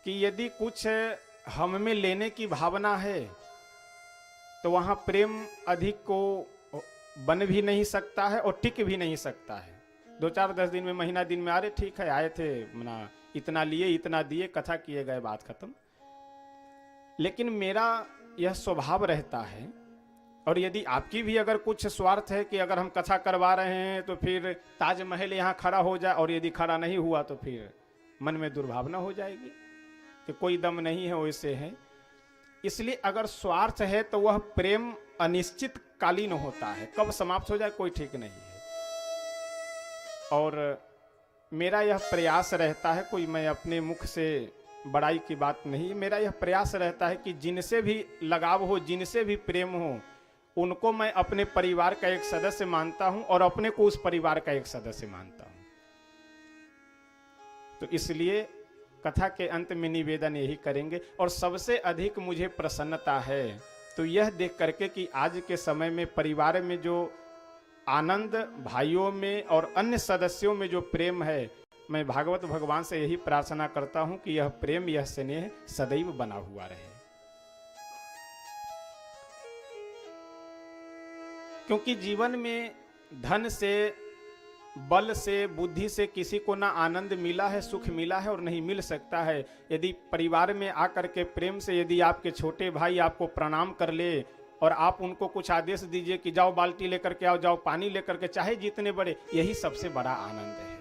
कि यदि कुछ हम में लेने की भावना है तो वहां प्रेम अधिक को बन भी नहीं सकता है और टिक भी नहीं सकता है। 2-4-10 दिन में, महीना दिन में, अरे ठीक है आए थे, मना इतना लिए इतना दिए, कथा किए गए, बात खत्म। लेकिन मेरा यह स्वभाव रहता है, और यदि आपकी भी अगर कुछ स्वार्थ है कि अगर हम कथा करवा रहे हैं तो फिर ताजमहल यहाँ खड़ा हो जाए, और यदि खड़ा नहीं हुआ तो फिर मन में दुर्भावना हो जाएगी कि कोई दम नहीं है, वैसे है। इसलिए अगर स्वार्थ है तो वह प्रेम अनिश्चित कालीन होता है, कब समाप्त हो जाए कोई ठीक नहीं है। और मेरा यह प्रयास रहता है, कोई मैं अपने मुख से बड़ाई की बात नहीं, मेरा यह प्रयास रहता है कि जिनसे भी लगाव हो, जिनसे भी प्रेम हो, उनको मैं अपने परिवार का एक सदस्य मानता हूं और अपने को उस परिवार का एक सदस्य मानता हूं। तो इसलिए कथा के अंत में निवेदन यही करेंगे। और सबसे अधिक मुझे प्रसन्नता है तो यह देख करके कि आज के समय में परिवार में जो आनंद, भाइयों में और अन्य सदस्यों में जो प्रेम है, मैं भागवत भगवान से यही प्रार्थना करता हूं कि यह प्रेम, यह स्नेह सदैव बना हुआ रहे। क्योंकि जीवन में धन से, बल से, बुद्धि से किसी को ना आनंद मिला है, सुख मिला है और नहीं मिल सकता है। यदि परिवार में आकर के प्रेम से यदि आपके छोटे भाई आपको प्रणाम कर ले और आप उनको कुछ आदेश दीजिए कि जाओ बाल्टी लेकर के आओ, जाओ पानी लेकर के, चाहे जितने बड़े, यही सबसे बड़ा आनंद है।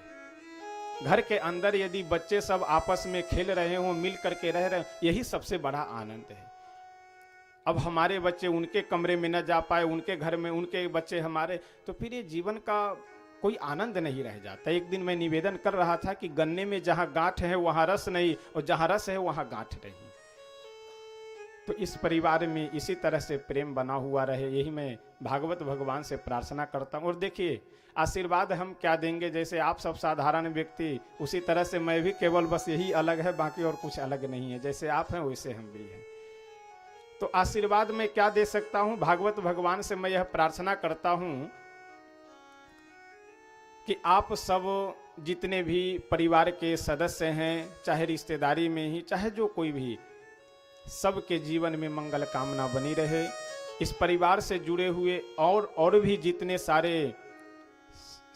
घर के अंदर यदि बच्चे सब आपस में खेल रहे हो, मिल करके रह रहे हो, यही सबसे बड़ा आनंद है। अब हमारे बच्चे उनके कमरे में न जा पाए, उनके घर में उनके बच्चे हमारे, तो फिर ये जीवन का कोई आनंद नहीं रह जाता। एक दिन मैं निवेदन कर रहा था कि गन्ने में जहां गांठ है वहां रस नहीं, और जहां रस है वहां गांठ नहीं। तो इस परिवार में इसी तरह से प्रेम बना हुआ रहे, यही मैं भागवत भगवान से प्रार्थना करता हूं। और देखिए, आशीर्वाद हम क्या देंगे, जैसे आप सब साधारण व्यक्ति, उसी तरह से मैं भी केवल बस यही अलग है, बाकी और कुछ अलग नहीं है। जैसे आप हैं वैसे हम भी हैं। तो आशीर्वाद में क्या दे सकता हूं, भागवत भगवान से मैं यह प्रार्थना करता हूं कि आप सब जितने भी परिवार के सदस्य हैं, चाहे रिश्तेदारी में ही, चाहे जो कोई भी, सबके जीवन में मंगल कामना बनी रहे। इस परिवार से जुड़े हुए और भी जितने सारे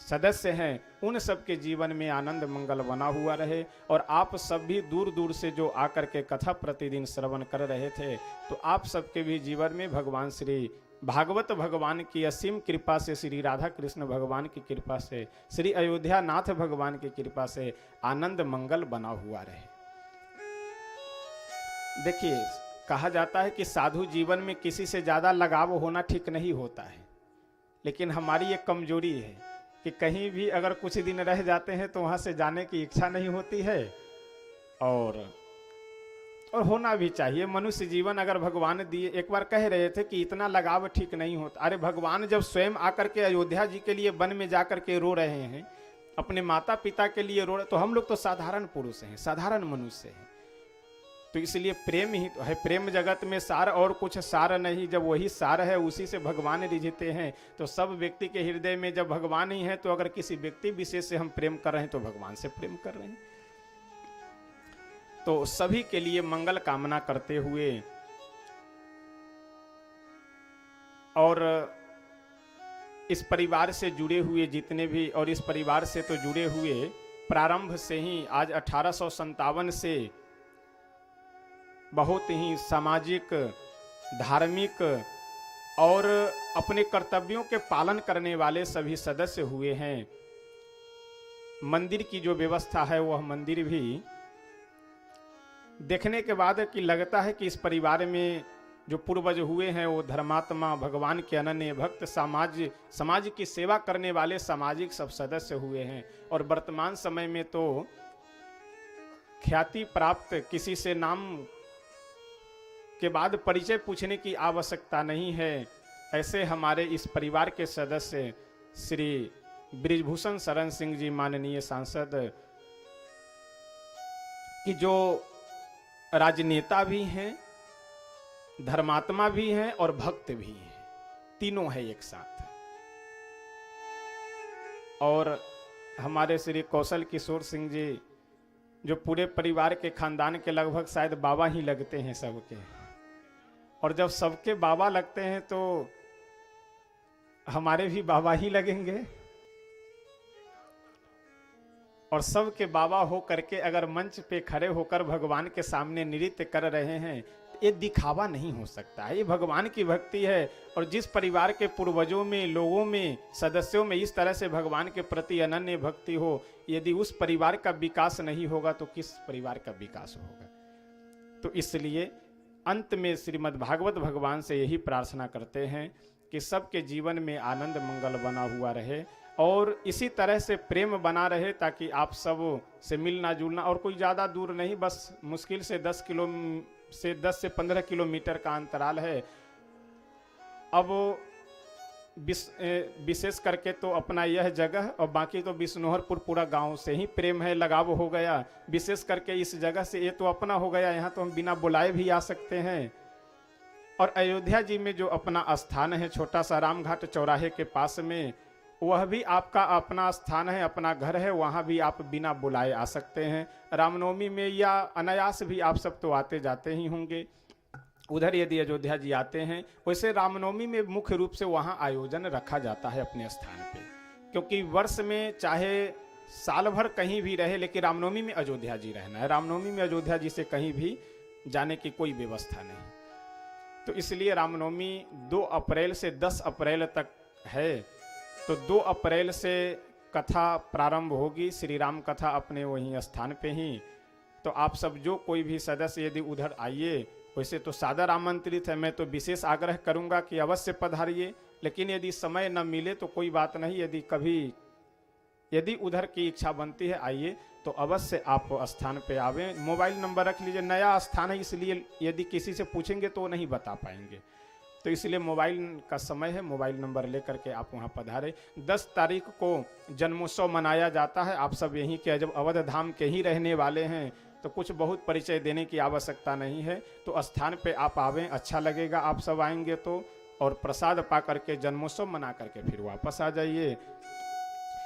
सदस्य हैं, उन सब के जीवन में आनंद मंगल बना हुआ रहे। और आप सब भी दूर दूर से जो आकर के कथा प्रतिदिन श्रवण कर रहे थे, तो आप सबके भी जीवन में भगवान श्री भागवत भगवान की असीम कृपा से, श्री राधा कृष्ण भगवान की कृपा से, श्री अयोध्या नाथ भगवान की कृपा से आनंद मंगल बना हुआ रहे। देखिए, कहा जाता है कि साधु जीवन में किसी से ज्यादा लगाव होना ठीक नहीं होता है, लेकिन हमारी एक कमजोरी है कि कहीं भी अगर कुछ दिन रह जाते हैं तो वहां से जाने की इच्छा नहीं होती है, और होना भी चाहिए। मनुष्य जीवन अगर भगवान दिए, एक बार कह रहे थे कि इतना लगाव ठीक नहीं होता। अरे भगवान जब स्वयं आकर के अयोध्या जी के लिए वन में जाकर के रो रहे हैं, अपने माता पिता के लिए रो रहे, तो हम लोग तो साधारण पुरुष हैं, साधारण मनुष्य हैं। तो इसलिए प्रेम ही तो है। प्रेम जगत में सार और कुछ सार नहीं, जब वही सार है उसी से भगवान रिझते हैं। तो सब व्यक्ति के हृदय में जब भगवान ही है, तो अगर किसी व्यक्ति विशेष से हम प्रेम कर रहे हैं तो भगवान से प्रेम कर रहे हैं। तो सभी के लिए मंगल कामना करते हुए और इस परिवार से जुड़े हुए जितने भी, और इस परिवार से तो जुड़े हुए प्रारंभ से ही, आज 1857 से बहुत ही सामाजिक, धार्मिक और अपने कर्तव्यों के पालन करने वाले सभी सदस्य हुए हैं। मंदिर की जो व्यवस्था है, वह मंदिर भी देखने के बाद कि लगता है कि इस परिवार में जो पूर्वज हुए हैं वो धर्मात्मा, भगवान के अनन्य भक्त, समाज की सेवा करने वाले सामाजिक सब सदस्य हुए हैं। और वर्तमान समय में तो ख्याति प्राप्त, किसी से नाम के बाद परिचय पूछने की आवश्यकता नहीं है, ऐसे हमारे इस परिवार के सदस्य श्री बृजभूषण शरण सिंह जी, माननीय सांसद, कि जो राजनेता भी हैं, धर्मात्मा भी हैं और भक्त भी हैं, तीनों है एक साथ। और हमारे श्री कौशल किशोर सिंह जी, जो पूरे परिवार के खानदान के लगभग शायद बाबा ही लगते हैं सबके, और जब सबके बाबा लगते हैं तो हमारे भी बाबा ही लगेंगे। और सबके बाबा हो करके अगर मंच पे खड़े होकर भगवान के सामने नृत्य कर रहे हैं, ये दिखावा नहीं हो सकता है, ये भगवान की भक्ति है। और जिस परिवार के पूर्वजों में, लोगों में, सदस्यों में इस तरह से भगवान के प्रति अनन्य भक्ति हो, यदि उस परिवार का विकास नहीं होगा तो किस परिवार का विकास होगा। तो इसलिए अंत में श्रीमद् भागवत भगवान से यही प्रार्थना करते हैं कि सबके जीवन में आनंद मंगल बना हुआ रहे और इसी तरह से प्रेम बना रहे, ताकि आप सब से मिलना जुलना, और कोई ज़्यादा दूर नहीं, बस मुश्किल से 10 से 15 किलोमीटर का अंतराल है। अब विशेष करके तो अपना यह जगह और बाकी तो बिश्नोहरपुर पूरा गांव से ही प्रेम है, लगाव हो गया। विशेष करके इस जगह से ये तो अपना हो गया, यहाँ तो हम बिना बुलाए भी आ सकते हैं। और अयोध्या जी में जो अपना स्थान है छोटा सा रामघाट चौराहे के पास में, वह भी आपका अपना स्थान है, अपना घर है, वहाँ भी आप बिना बुलाए आ सकते हैं। रामनवमी में या अनायास भी आप सब तो आते जाते ही होंगे। उधर यदि अयोध्या जी आते हैं, वैसे रामनवमी में मुख्य रूप से वहाँ आयोजन रखा जाता है अपने स्थान पे, क्योंकि वर्ष में चाहे साल भर कहीं भी रहे, लेकिन रामनवमी में अयोध्या जी रहना है। रामनवमी में अयोध्या जी से कहीं भी जाने की कोई व्यवस्था नहीं। तो इसलिए रामनवमी 2 अप्रैल से 10 अप्रैल तक है। तो 2 अप्रैल से कथा प्रारंभ होगी, श्री राम कथा अपने वहीं स्थान पे ही। तो आप सब जो कोई भी सदस्य यदि उधर आइए, वैसे तो सादर आमंत्रित है, मैं तो विशेष आग्रह करूंगा कि अवश्य पधारिए, लेकिन यदि समय न मिले तो कोई बात नहीं, यदि उधर की इच्छा बनती है आइए, तो अवश्य आप स्थान पे आवें। मोबाइल नंबर रख लीजिए, नया स्थान है इसलिए यदि किसी से पूछेंगे तो नहीं बता पाएंगे, तो इसलिए मोबाइल का समय है, मोबाइल नंबर लेकर के आप वहाँ पधारे। 10 तारीख को जन्मोत्सव मनाया जाता है। आप सब यहीं के, जब अवध धाम के ही रहने वाले हैं तो कुछ बहुत परिचय देने की आवश्यकता नहीं है। तो स्थान पे आप आवें, अच्छा लगेगा आप सब आएंगे तो, और प्रसाद पा करके जन्मोत्सव मना करके फिर वापस आ जाइए।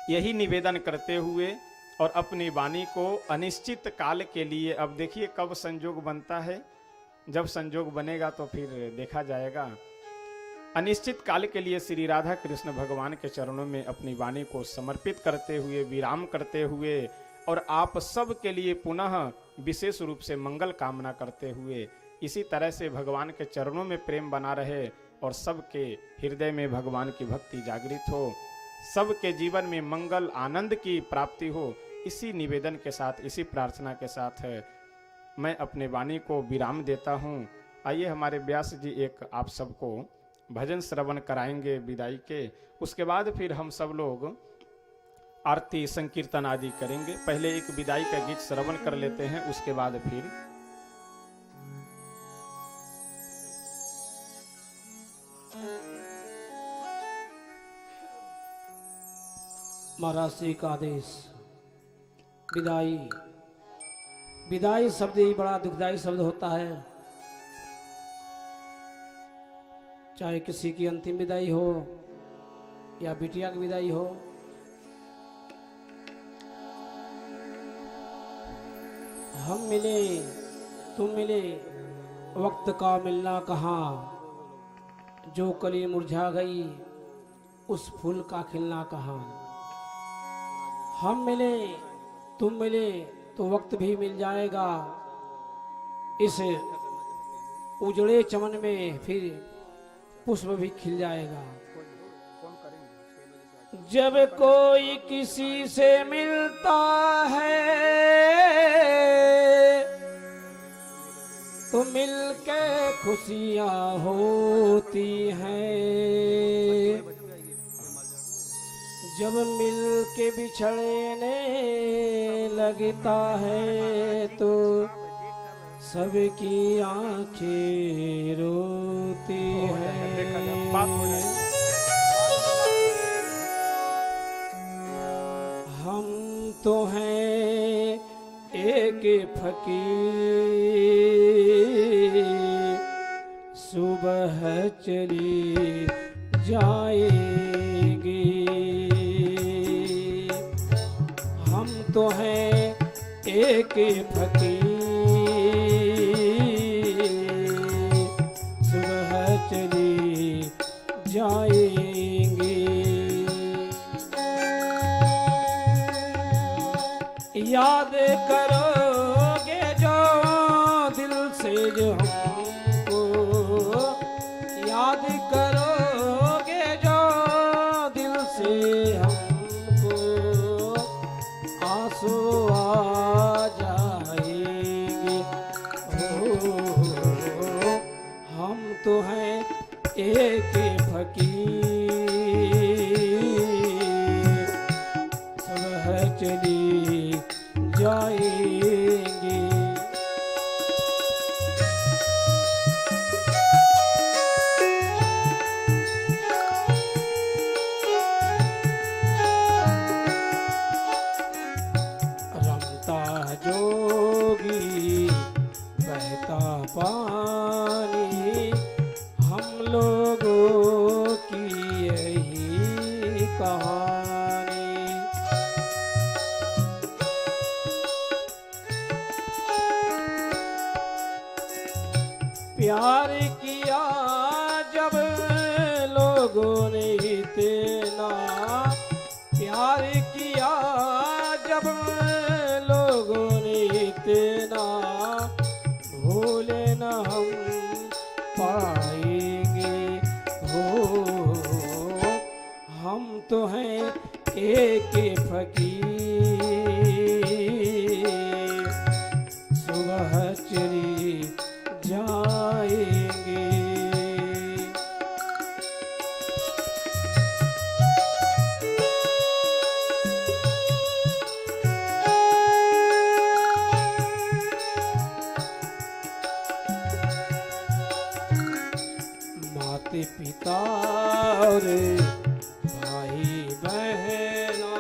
यही निवेदन करते हुए और अपनी वाणी को अनिश्चित काल के लिए, अब देखिए कब संजोग बनता है, जब संजोग बनेगा तो फिर देखा जाएगा। अनिश्चित काल के लिए श्री राधा कृष्ण भगवान के चरणों में अपनी वाणी को समर्पित करते हुए, विराम करते हुए, और आप सब के लिए पुनः विशेष रूप से मंगल कामना करते हुए, इसी तरह से भगवान के चरणों में प्रेम बना रहे और सबके हृदय में भगवान की भक्ति जागृत हो, सबके जीवन में मंगल आनंद की प्राप्ति हो, इसी निवेदन के साथ, इसी प्रार्थना के साथ मैं अपने वाणी को विराम देता हूँ। आइए हमारे व्यास जी एक आप सबको भजन श्रवण कराएंगे विदाई के, उसके बाद फिर हम सब लोग आरती संकीर्तन आदि करेंगे। पहले एक विदाई का गीत श्रवण कर लेते हैं, उसके बाद फिर महाराज श्री का आदेश। विदाई, विदाई शब्द ही बड़ा दुखदायी शब्द होता है। चाहे किसी की अंतिम विदाई हो या बिटिया की विदाई हो, हम मिले तुम मिले, वक्त का मिलना कहाँ, जो कली मुरझा गई उस फूल का खिलना कहाँ। हम मिले तुम मिले तो वक्त भी मिल जाएगा, इस उजड़े चमन में फिर पुष्प भी खिल जाएगा। जब कोई किसी से मिलता है तो मिलके खुशियां होती हैं, जब मिल के बिछड़ने लगता है तो सबकी आंखें रोती हैं। हम तो हैं एक फकीर, सुबह चली जाएगी। हम तो हैं एक फकीर, सुबह चली जाएंगी। याद करोगे जो दिल से जो हम आंसू आ जाएंगे। हो हम तो हैं एक फकीर, सुबह चली जाएंगे। रमता जोगी बहता पानी, हम लोगों की यही कहानी। प्यार किया जब लोगों ने इतना, प्यार किया जब लोगों ने इतना, भूले न हम पाएंगे। हो हम तो हैं एक फकीर, सुबह चली जाएंगे। माते पिता और भाई बहना,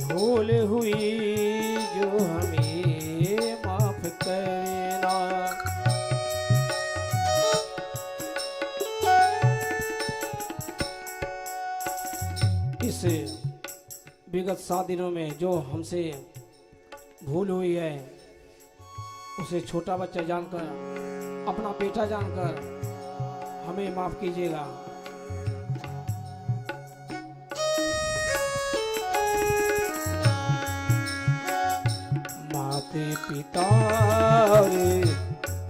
भूल हुई जो हमें माफ करना। इस विगत 7 दिनों में जो हमसे भूल हुई है, उसे छोटा बच्चा जानकर, अपना बेटा जानकर हमें माफ कीजिएगा। माते पिता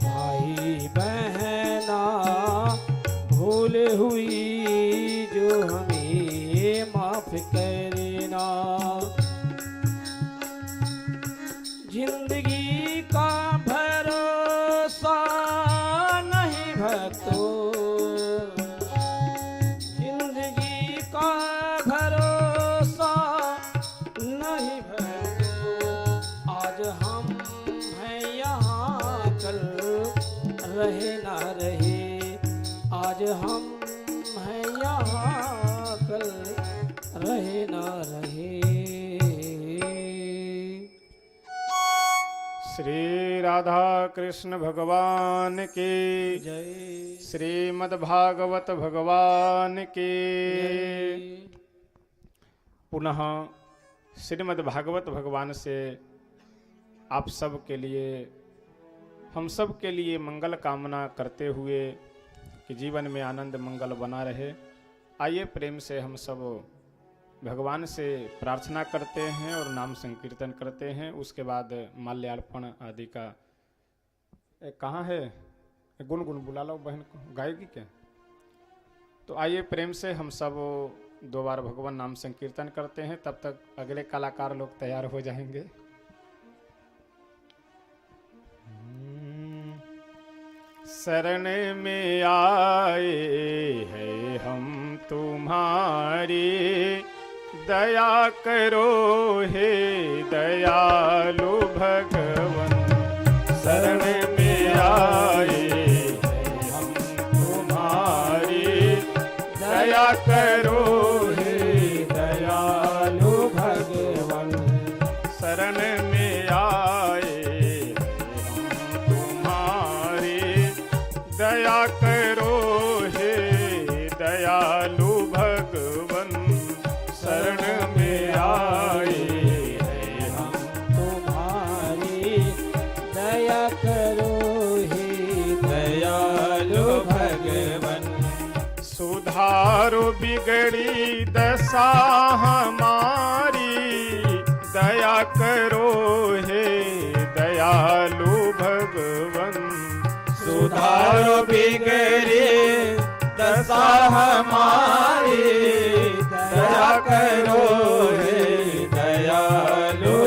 भाई बहना, भूल हुई जो हमें माफ करना। जिंदगी का भरोसा नहीं भक्तों, जिंदगी का भरोसा नहीं भक्तों। आज हम हैं यहाँ, कल रहे ना रहे। आज हम हैं यहाँ, कल रहे ना रहे। श्री राधा कृष्ण भगवान की जय। श्रीमद् भागवत भगवान की। पुनः श्रीमद् भागवत भगवान से आप सब के लिए, हम सब के लिए मंगल कामना करते हुए कि जीवन में आनंद मंगल बना रहे, आइए प्रेम से हम सब भगवान से प्रार्थना करते हैं और नाम संकीर्तन करते हैं। उसके बाद माल्यार्पण आदि का कहाँ है, गुनगुन बुला लो बहन को, गाएगी क्या? तो आइए प्रेम से हम सब 2 बार भगवान नाम संकीर्तन करते हैं, तब तक अगले कलाकार लोग तैयार हो जाएंगे। शरण में आए हैं हम तुम्हारी, दया करो हे दयालु भगवन। शरण में आए हैं हम तुम्हारी, दया करो हे दयालु भगवन। शरण में आए हैं हम तुम्हारी, दया करो हे दयालु भगवन। शरण में आए हैं हम तुम्हारी, दया करो हे दयालु भगवन। सुधारो बिगड़ी दशा हमारी, दया करो हे दयालु भगवन। सुधारो बिगड़ी दशा हमारी, दया करो हे दयालु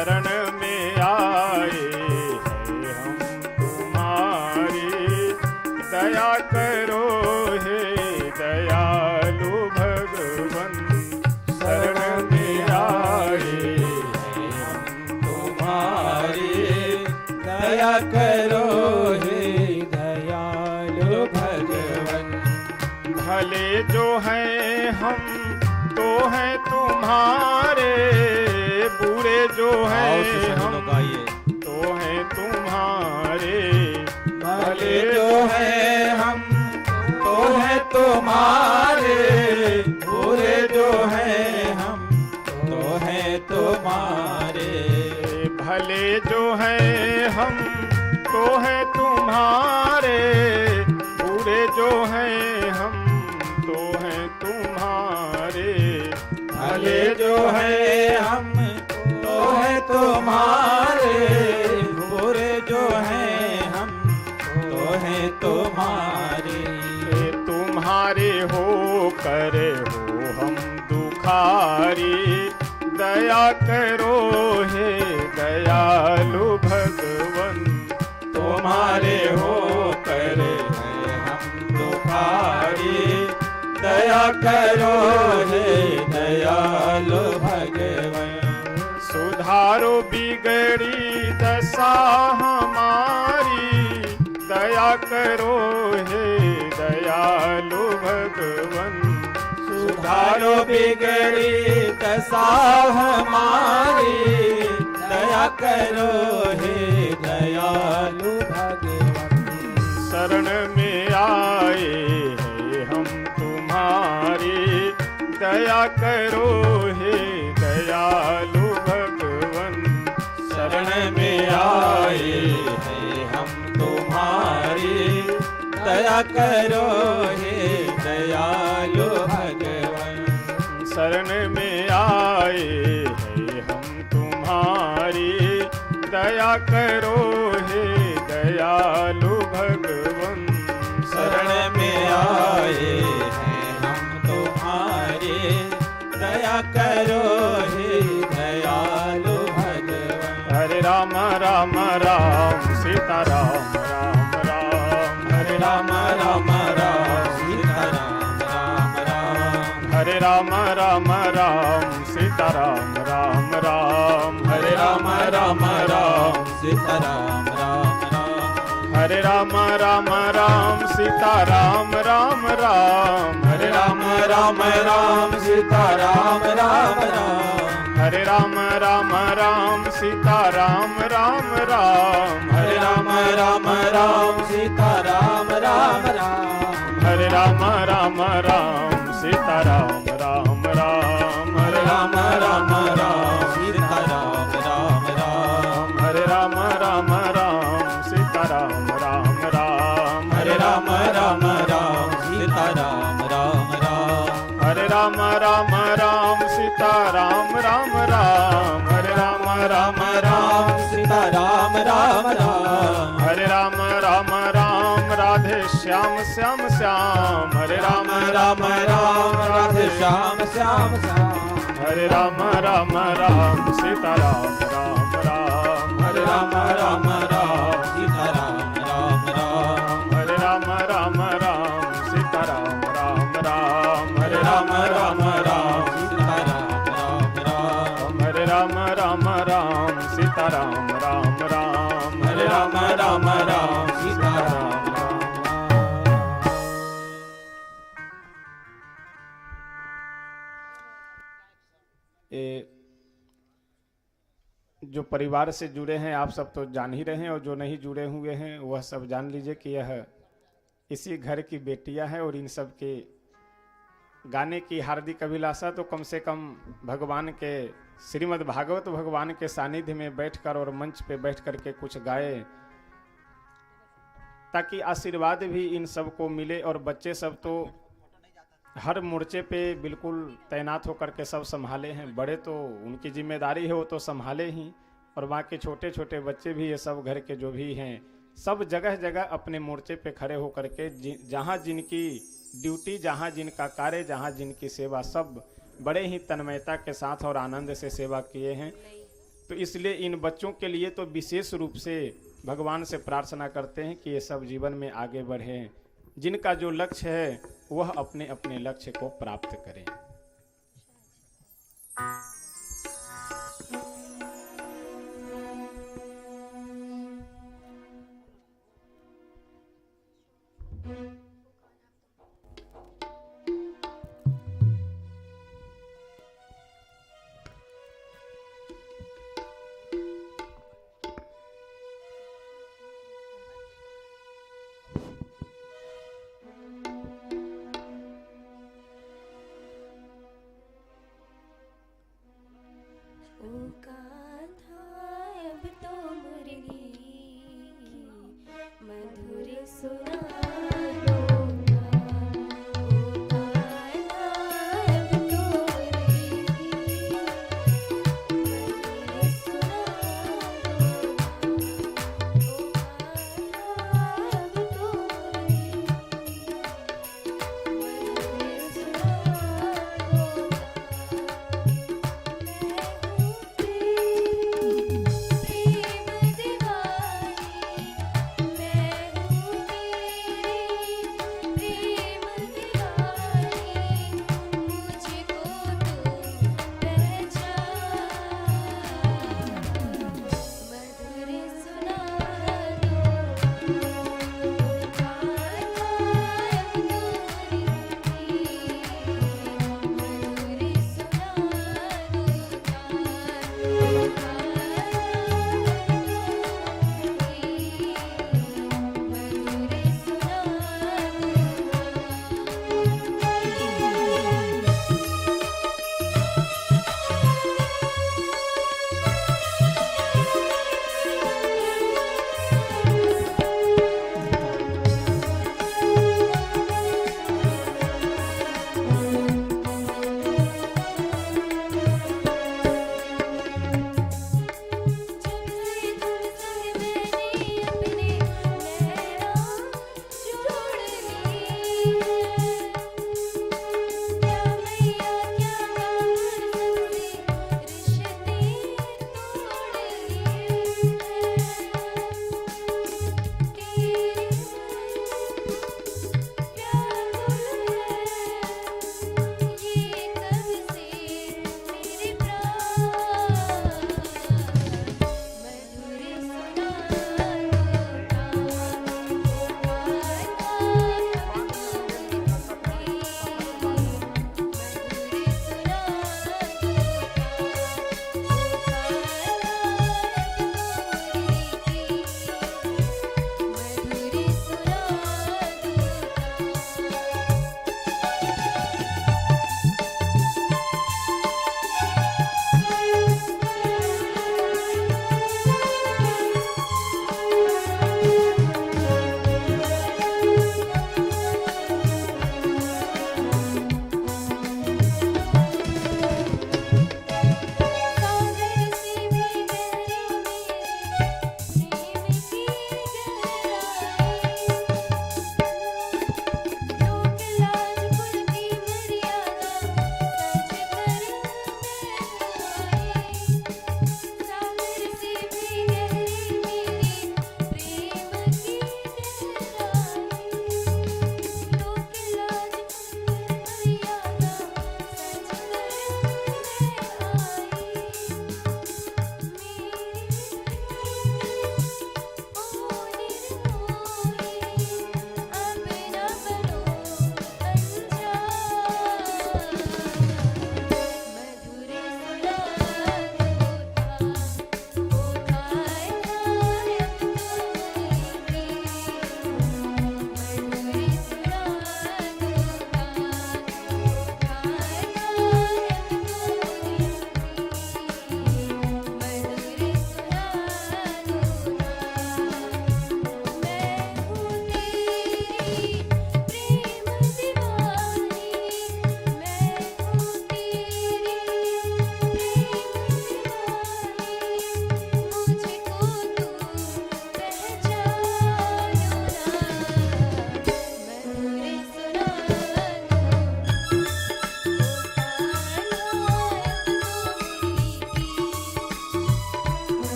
शरण में आए हैं हम तुम्हारी, दया करो हे दयालु भगवन। शरण में आए हैं हम तुम्हारी, दया करो हे दयालु भगवन। भले जो हैं हम तो हैं तुम्हारे, बुरे जो हैं हम तो हैं तुम्हारे। भले जो है हम तो है तुम्हारे, बुरे जो है हम तो है तुम्हारे। भले जो हैं हम तो हैं तुम्हारे, बुरे जो हैं हम तो हैं तुम्हारे। भले जो है हम तो है तुम्हारे, बुरे जो है हम तो है तुम्हारे। तुम्हारे हो करे हो हम दुखारी, दया करो हे दयालु भगवन। तुम्हारे हो करे हैं हम दुखारी, दया करो हे दयालु भगवन। सुधारो बिगड़ी दशा हमारी, दया करो हे दयालु भगवन। सुधारो बिगड़ी दशा हमारी, दया करो हे दयालु भगवन। शरण में आए हैं हम तुम्हारी, दया करो हे दयालु भगवन। शरण में आए हैं हम तुम्हारी, दया करो हे दयालु भगवन। शरण में आए हैं हम तुम्हारी, दया करो हे दयालु भगवन। शरण में आए हैं हम तुम्हारे, दया करो हे दयालु भगवन। हरे राम राम राम सीता राम राम राम। हरे राम राम राम सीता राम राम राम। हरे राम राम राम सीता राम राम राम। हरे राम राम राम सीता राम राम राम। हरे राम राम राम सीता राम राम राम। हरे राम राम राम सीता राम राम राम। हरे राम राम राम सीता राम राम राम। हरे राम राम राम सीता राम राम राम। हरे राम राम राम सीता राम राम राम। हरे राम राम राम सीता राम राम राम। हरे राम राम राम सीता राम राम राम। हरे राम राम राम सीता राम राम राम। हरे राम राम राम सीता राम राम राम। हरे राम राम राम सीता राम राम राम। हरे राम राम राम राधे श्याम श्याम श्याम। हरे राम राम राम राधे श्याम श्याम श्याम। हरे राम राम राम सीता राम राम राम। हरे राम राम राम सीता राम राम राम। हरे राम राम राम सीता राम राम राम। हरे राम राम राम सीता राम राम राम। हरे राम राम राम सीता राम राम राम। हरे राम राम राम सीता राम राम राम। जो परिवार से जुड़े हैं आप सब तो जान ही रहे हैं, और जो नहीं जुड़े हुए हैं वह सब जान लीजिए कि यह इसी घर की बेटियां हैं। और इन सब के गाने की हार्दिक अभिलाषा तो कम से कम भगवान के श्रीमद् भागवत भगवान के सानिध्य में बैठकर और मंच पे बैठ कर के कुछ गाए, ताकि आशीर्वाद भी इन सब को मिले। और बच्चे सब तो हर मोर्चे पे बिल्कुल तैनात होकर के सब संभाले हैं। बड़े तो उनकी जिम्मेदारी है, वो तो संभाले ही, और वहाँ के छोटे छोटे बच्चे भी, ये सब घर के जो भी हैं, सब जगह जगह अपने मोर्चे पे खड़े होकर के जहाँ जिनकी ड्यूटी, जहाँ जिनका कार्य, जहाँ जिनकी सेवा, सब बड़े ही तन्मयता के साथ और आनंद से सेवा किए हैं। तो इसलिए इन बच्चों के लिए तो विशेष रूप से भगवान से प्रार्थना करते हैं कि ये सब जीवन में आगे बढ़ें, जिनका जो लक्ष्य है वह अपने अपने लक्ष्य को प्राप्त करें। अब तो मुर्गी मधुर सुना दूंगा। अब तो मुर्गी मधुर सुना दूंगा। अब तो मुर्गी मधुर सुना दूंगा।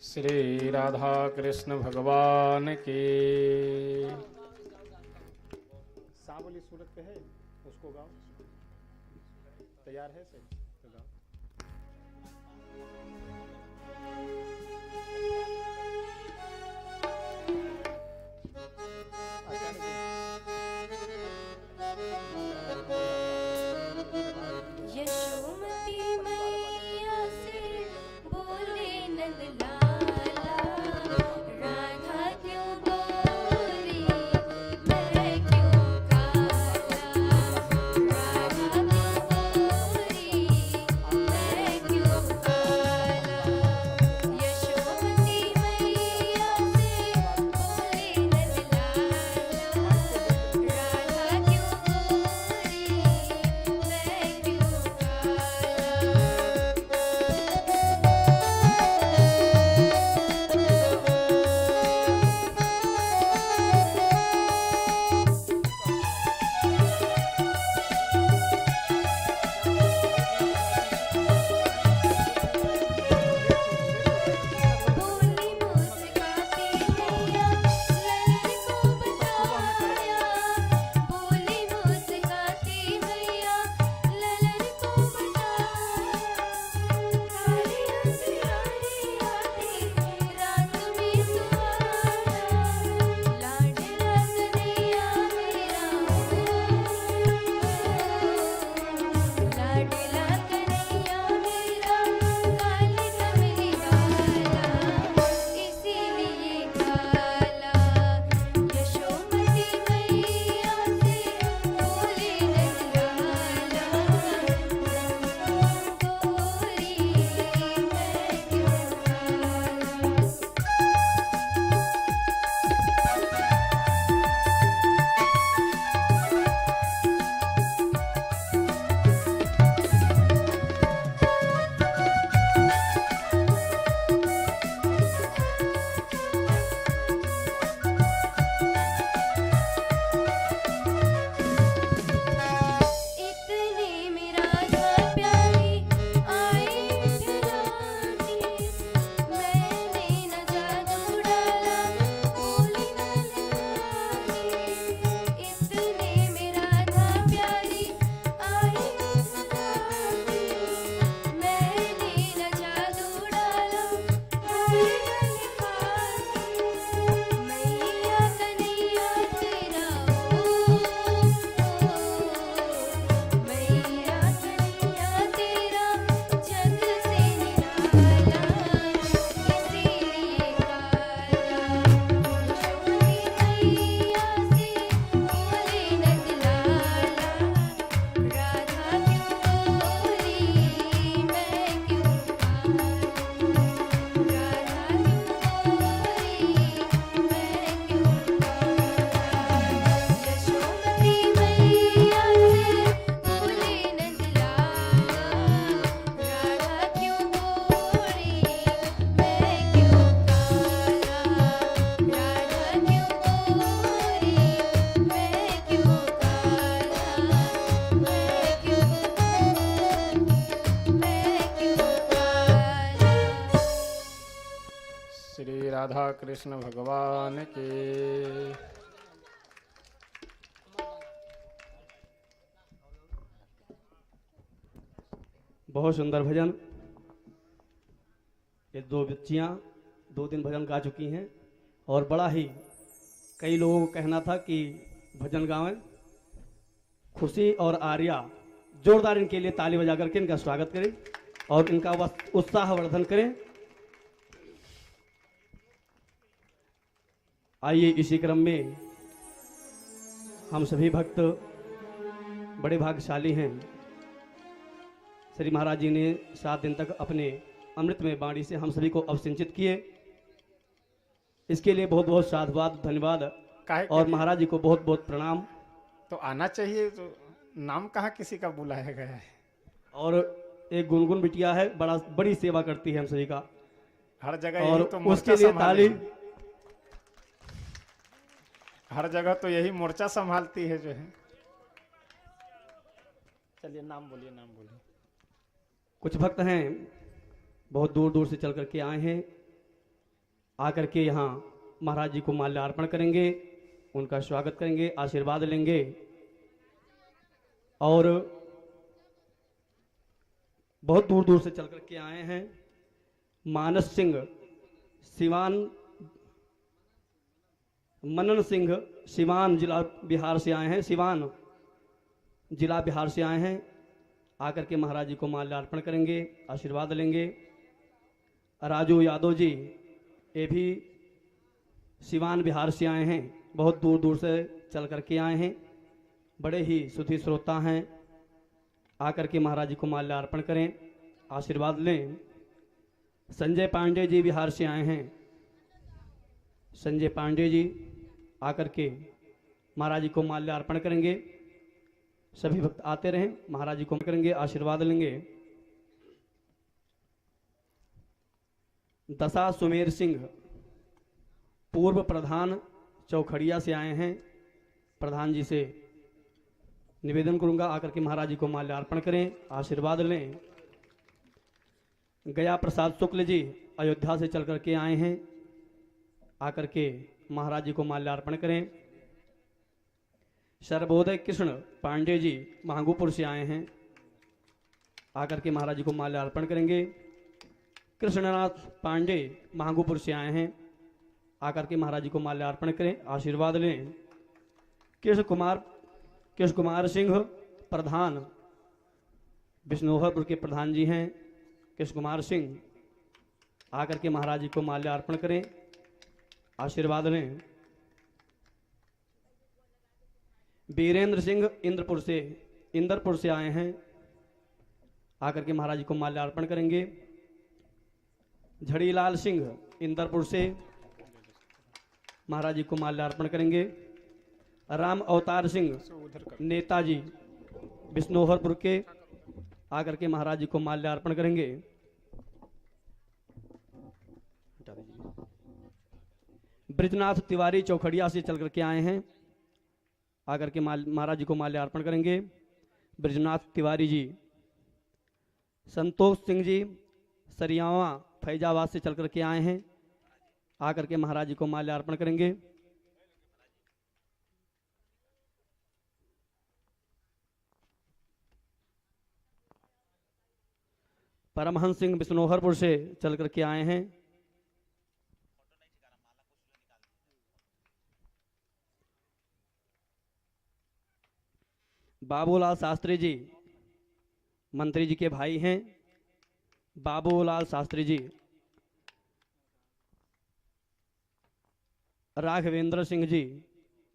श्री राधा कृष्ण भगवान की। सांवली सूरत पे है, उसको गाओ। तैयार है सही तो गाओ। यशोमती मैया से बोले नंदलाला, राधा क्यों गोरी मैं क्यों काला, राधा क्यों गोरी मैं क्यों काला। यशोमती मैया से बोले नंदलाला, राधा क्यों गोरी मैं क्यों बोली मुस्काती मैया ललन को बताया, बोली मुस्काती मैया ललन को बताया। सारी अंधियारी आती रात में सुहाना, लाडला कन्हैया मेरा लाडला कन्हैया मेरा काली कमली वाला, इसीलिए काला। यशोमती मैया से बोले नंदलाला, गोरी मैं क्यों काला। इतने में राधा प्यारी आई ठहराने, मैंने न जादू डाला बोली न लुभाने। इतने में राधा प्यारी आई ठहराने, मैंने न जादू डाला बोली न लुभाने। मैया कन्हैया तेरा मैया कन्हैया तेरा जग से निराला, इसीलिए काला। यशोमती मैया से बोले नंदलाला, राधा क्यों गोरी मैं क्यों काला, राधा क्यों गोरी मैं क्यों काला। यशोमती मैया से बोले नंदलाला, राधा क्यों गोरी मैं क्यों काला, राधा क्यों गोरी मैं क्यों काला, मैं क्यों काला। श्री राधा कृष्ण भगवान की। बहुत सुंदर भजन। ये दो बच्चियां 2 दिन भजन गा चुकी हैं और बड़ा ही कई लोगों को कहना था कि भजन गावें। खुशी और आर्या जोरदार इनके लिए ताली बजा करके इनका स्वागत करें और इनका उत्साहवर्धन करें। आइए इसी क्रम में हम सभी भक्त बड़े भाग्यशाली हैं। श्री महाराज जी ने 7 दिन तक अपने अमृतमय वाणी से हम सभी को अवसिंचित किए। इसके लिए बहुत बहुत साधुवाद धन्यवाद काहे के और लिए? महाराज जी को बहुत बहुत प्रणाम। तो आना चाहिए, तो नाम कहाँ किसी का बुलाया गया है। और एक गुनगुन बिटिया है, बड़ी सेवा करती है हम सभी का, हर जगह और यही तो मोर्चा उसके लिए संभाली। ताली। हर जगह तो यही मोर्चा संभालती है जो है। चलिए नाम बोलिए, नाम बोलिए। कुछ भक्त हैं बहुत दूर दूर से चल करके आए हैं आकर के यहाँ महाराज जी को माल्यार्पण करेंगे, उनका स्वागत करेंगे, आशीर्वाद लेंगे। और बहुत दूर दूर से चल कर के आए हैं। मानस सिंह सिवान, मनन सिंह सिवान जिला बिहार से आए हैं, सिवान जिला बिहार से आए हैं। आकर के महाराज जी को माल्यार्पण करेंगे, आशीर्वाद लेंगे। राजू यादव जी, ये भी सिवान बिहार से आए हैं, बहुत दूर दूर से चल कर के आए हैं, बड़े ही सुधी श्रोता हैं। आकर के महाराज जी को माल्यार्पण करें, आशीर्वाद लें। संजय पांडे जी बिहार से आए हैं। संजय पांडे जी आकर के महाराज जी को माल्यार्पण करेंगे। सभी भक्त आते रहें, महाराज जी को करेंगे, आशीर्वाद लेंगे। दशा सुमेर सिंह पूर्व प्रधान चौखड़िया से आए हैं। प्रधान जी से निवेदन करूंगा, आकर के महाराज जी को माल्यार्पण करें, आशीर्वाद लें। गया प्रसाद शुक्ल जी अयोध्या से चल करके आए हैं। आकर के महाराज जी को माल्यार्पण करें। सर्वोदय कृष्ण पांडे जी महागुपुर से आए हैं। आकर के महाराज जी को माल्यार्पण करेंगे। कृष्णनाथ पांडे महागुपुर से आए हैं। आकर के महाराज जी को माल्यार्पण करें, आशीर्वाद लें। कृष्ण कुमार सिंह प्रधान बिश्नोहरपुर के प्रधान जी हैं। कृष्ण कुमार सिंह आकर के महाराज जी को माल्यार्पण करें, आशीर्वाद लें। वीरेंद्र सिंह इंद्रपुर से आए हैं। आकर के महाराज जी को माल्यार्पण करेंगे। झड़ीलाल सिंह इंदरपुर से महाराज जी को माल्यार्पण करेंगे। राम अवतार सिंह नेताजी बिश्नोहरपुर के आकर के महाराज जी को माल्यार्पण करेंगे। ब्रिजनाथ तिवारी चौखड़िया से चल करके आए हैं। आकर के महाराज जी को माल्यार्पण करेंगे। ब्रिजनाथ तिवारी जी। संतोष सिंह जी सरियावा फैजाबाद से चल करके आए हैं। आकर के महाराज जी को माल्यार्पण करेंगे। परमहंस सिंह बिश्नोहरपुर से चल करके आए हैं। बाबूलाल शास्त्री जी मंत्री जी के भाई हैं। बाबूलाल शास्त्री जी। राघवेंद्र सिंह जी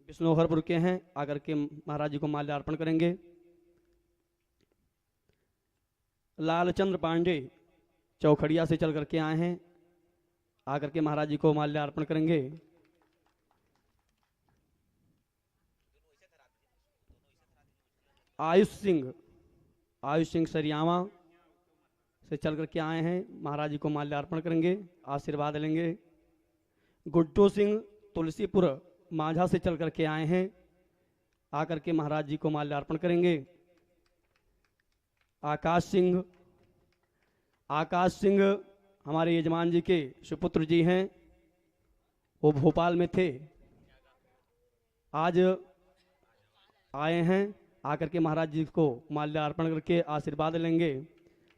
बिश्नोहरपुर के हैं। आकर के महाराज जी को माल्यार्पण करेंगे। लालचंद्र पांडे चौखड़िया से चल करके आए हैं। आकर के महाराज जी को माल्यार्पण करेंगे। आयुष सिंह सरियावा से चल करके आए हैं। महाराज जी को माल्यार्पण करेंगे, आशीर्वाद लेंगे। गुड्डू सिंह तुलसीपुर माझा से चल करके आए हैं। आकर के महाराज जी को माल्यार्पण करेंगे। आकाश सिंह हमारे यजमान जी के सुपुत्र जी हैं। वो भोपाल में थे, आज आए हैं। आकर के महाराज जी को माल्यार्पण करके आशीर्वाद लेंगे।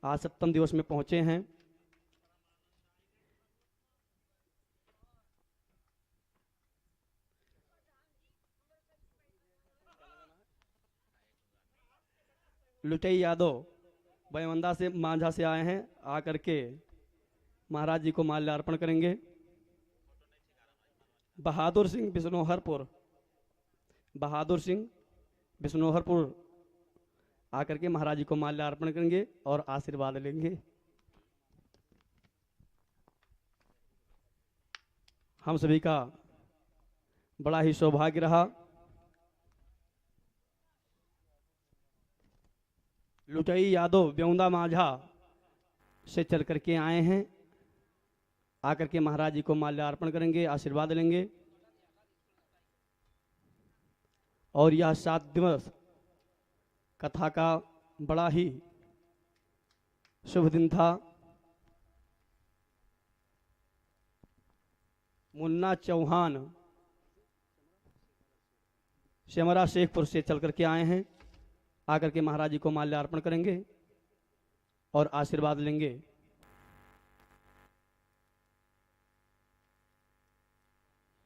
आज 7वें दिवस में पहुंचे हैं। लुटई यादव बैवंदा से मांझा से आए हैं। आकर के महाराज जी को माल्यार्पण करेंगे। बहादुर सिंह बिश्नोहरपुर आकर के महाराज जी को माल्यार्पण करेंगे और आशीर्वाद लेंगे। हम सभी का बड़ा ही सौभाग्य रहा। लुटई यादव ब्यौंदा माझा से चल करके आए हैं। आकर के महाराज जी को माल्यार्पण करेंगे, आशीर्वाद लेंगे। और यह 7 दिवस कथा का बड़ा ही शुभ दिन था। मुन्ना चौहान शेमरा शेखपुर से चल करके आए हैं। आकर के महाराज जी को माल्यार्पण करेंगे और आशीर्वाद लेंगे।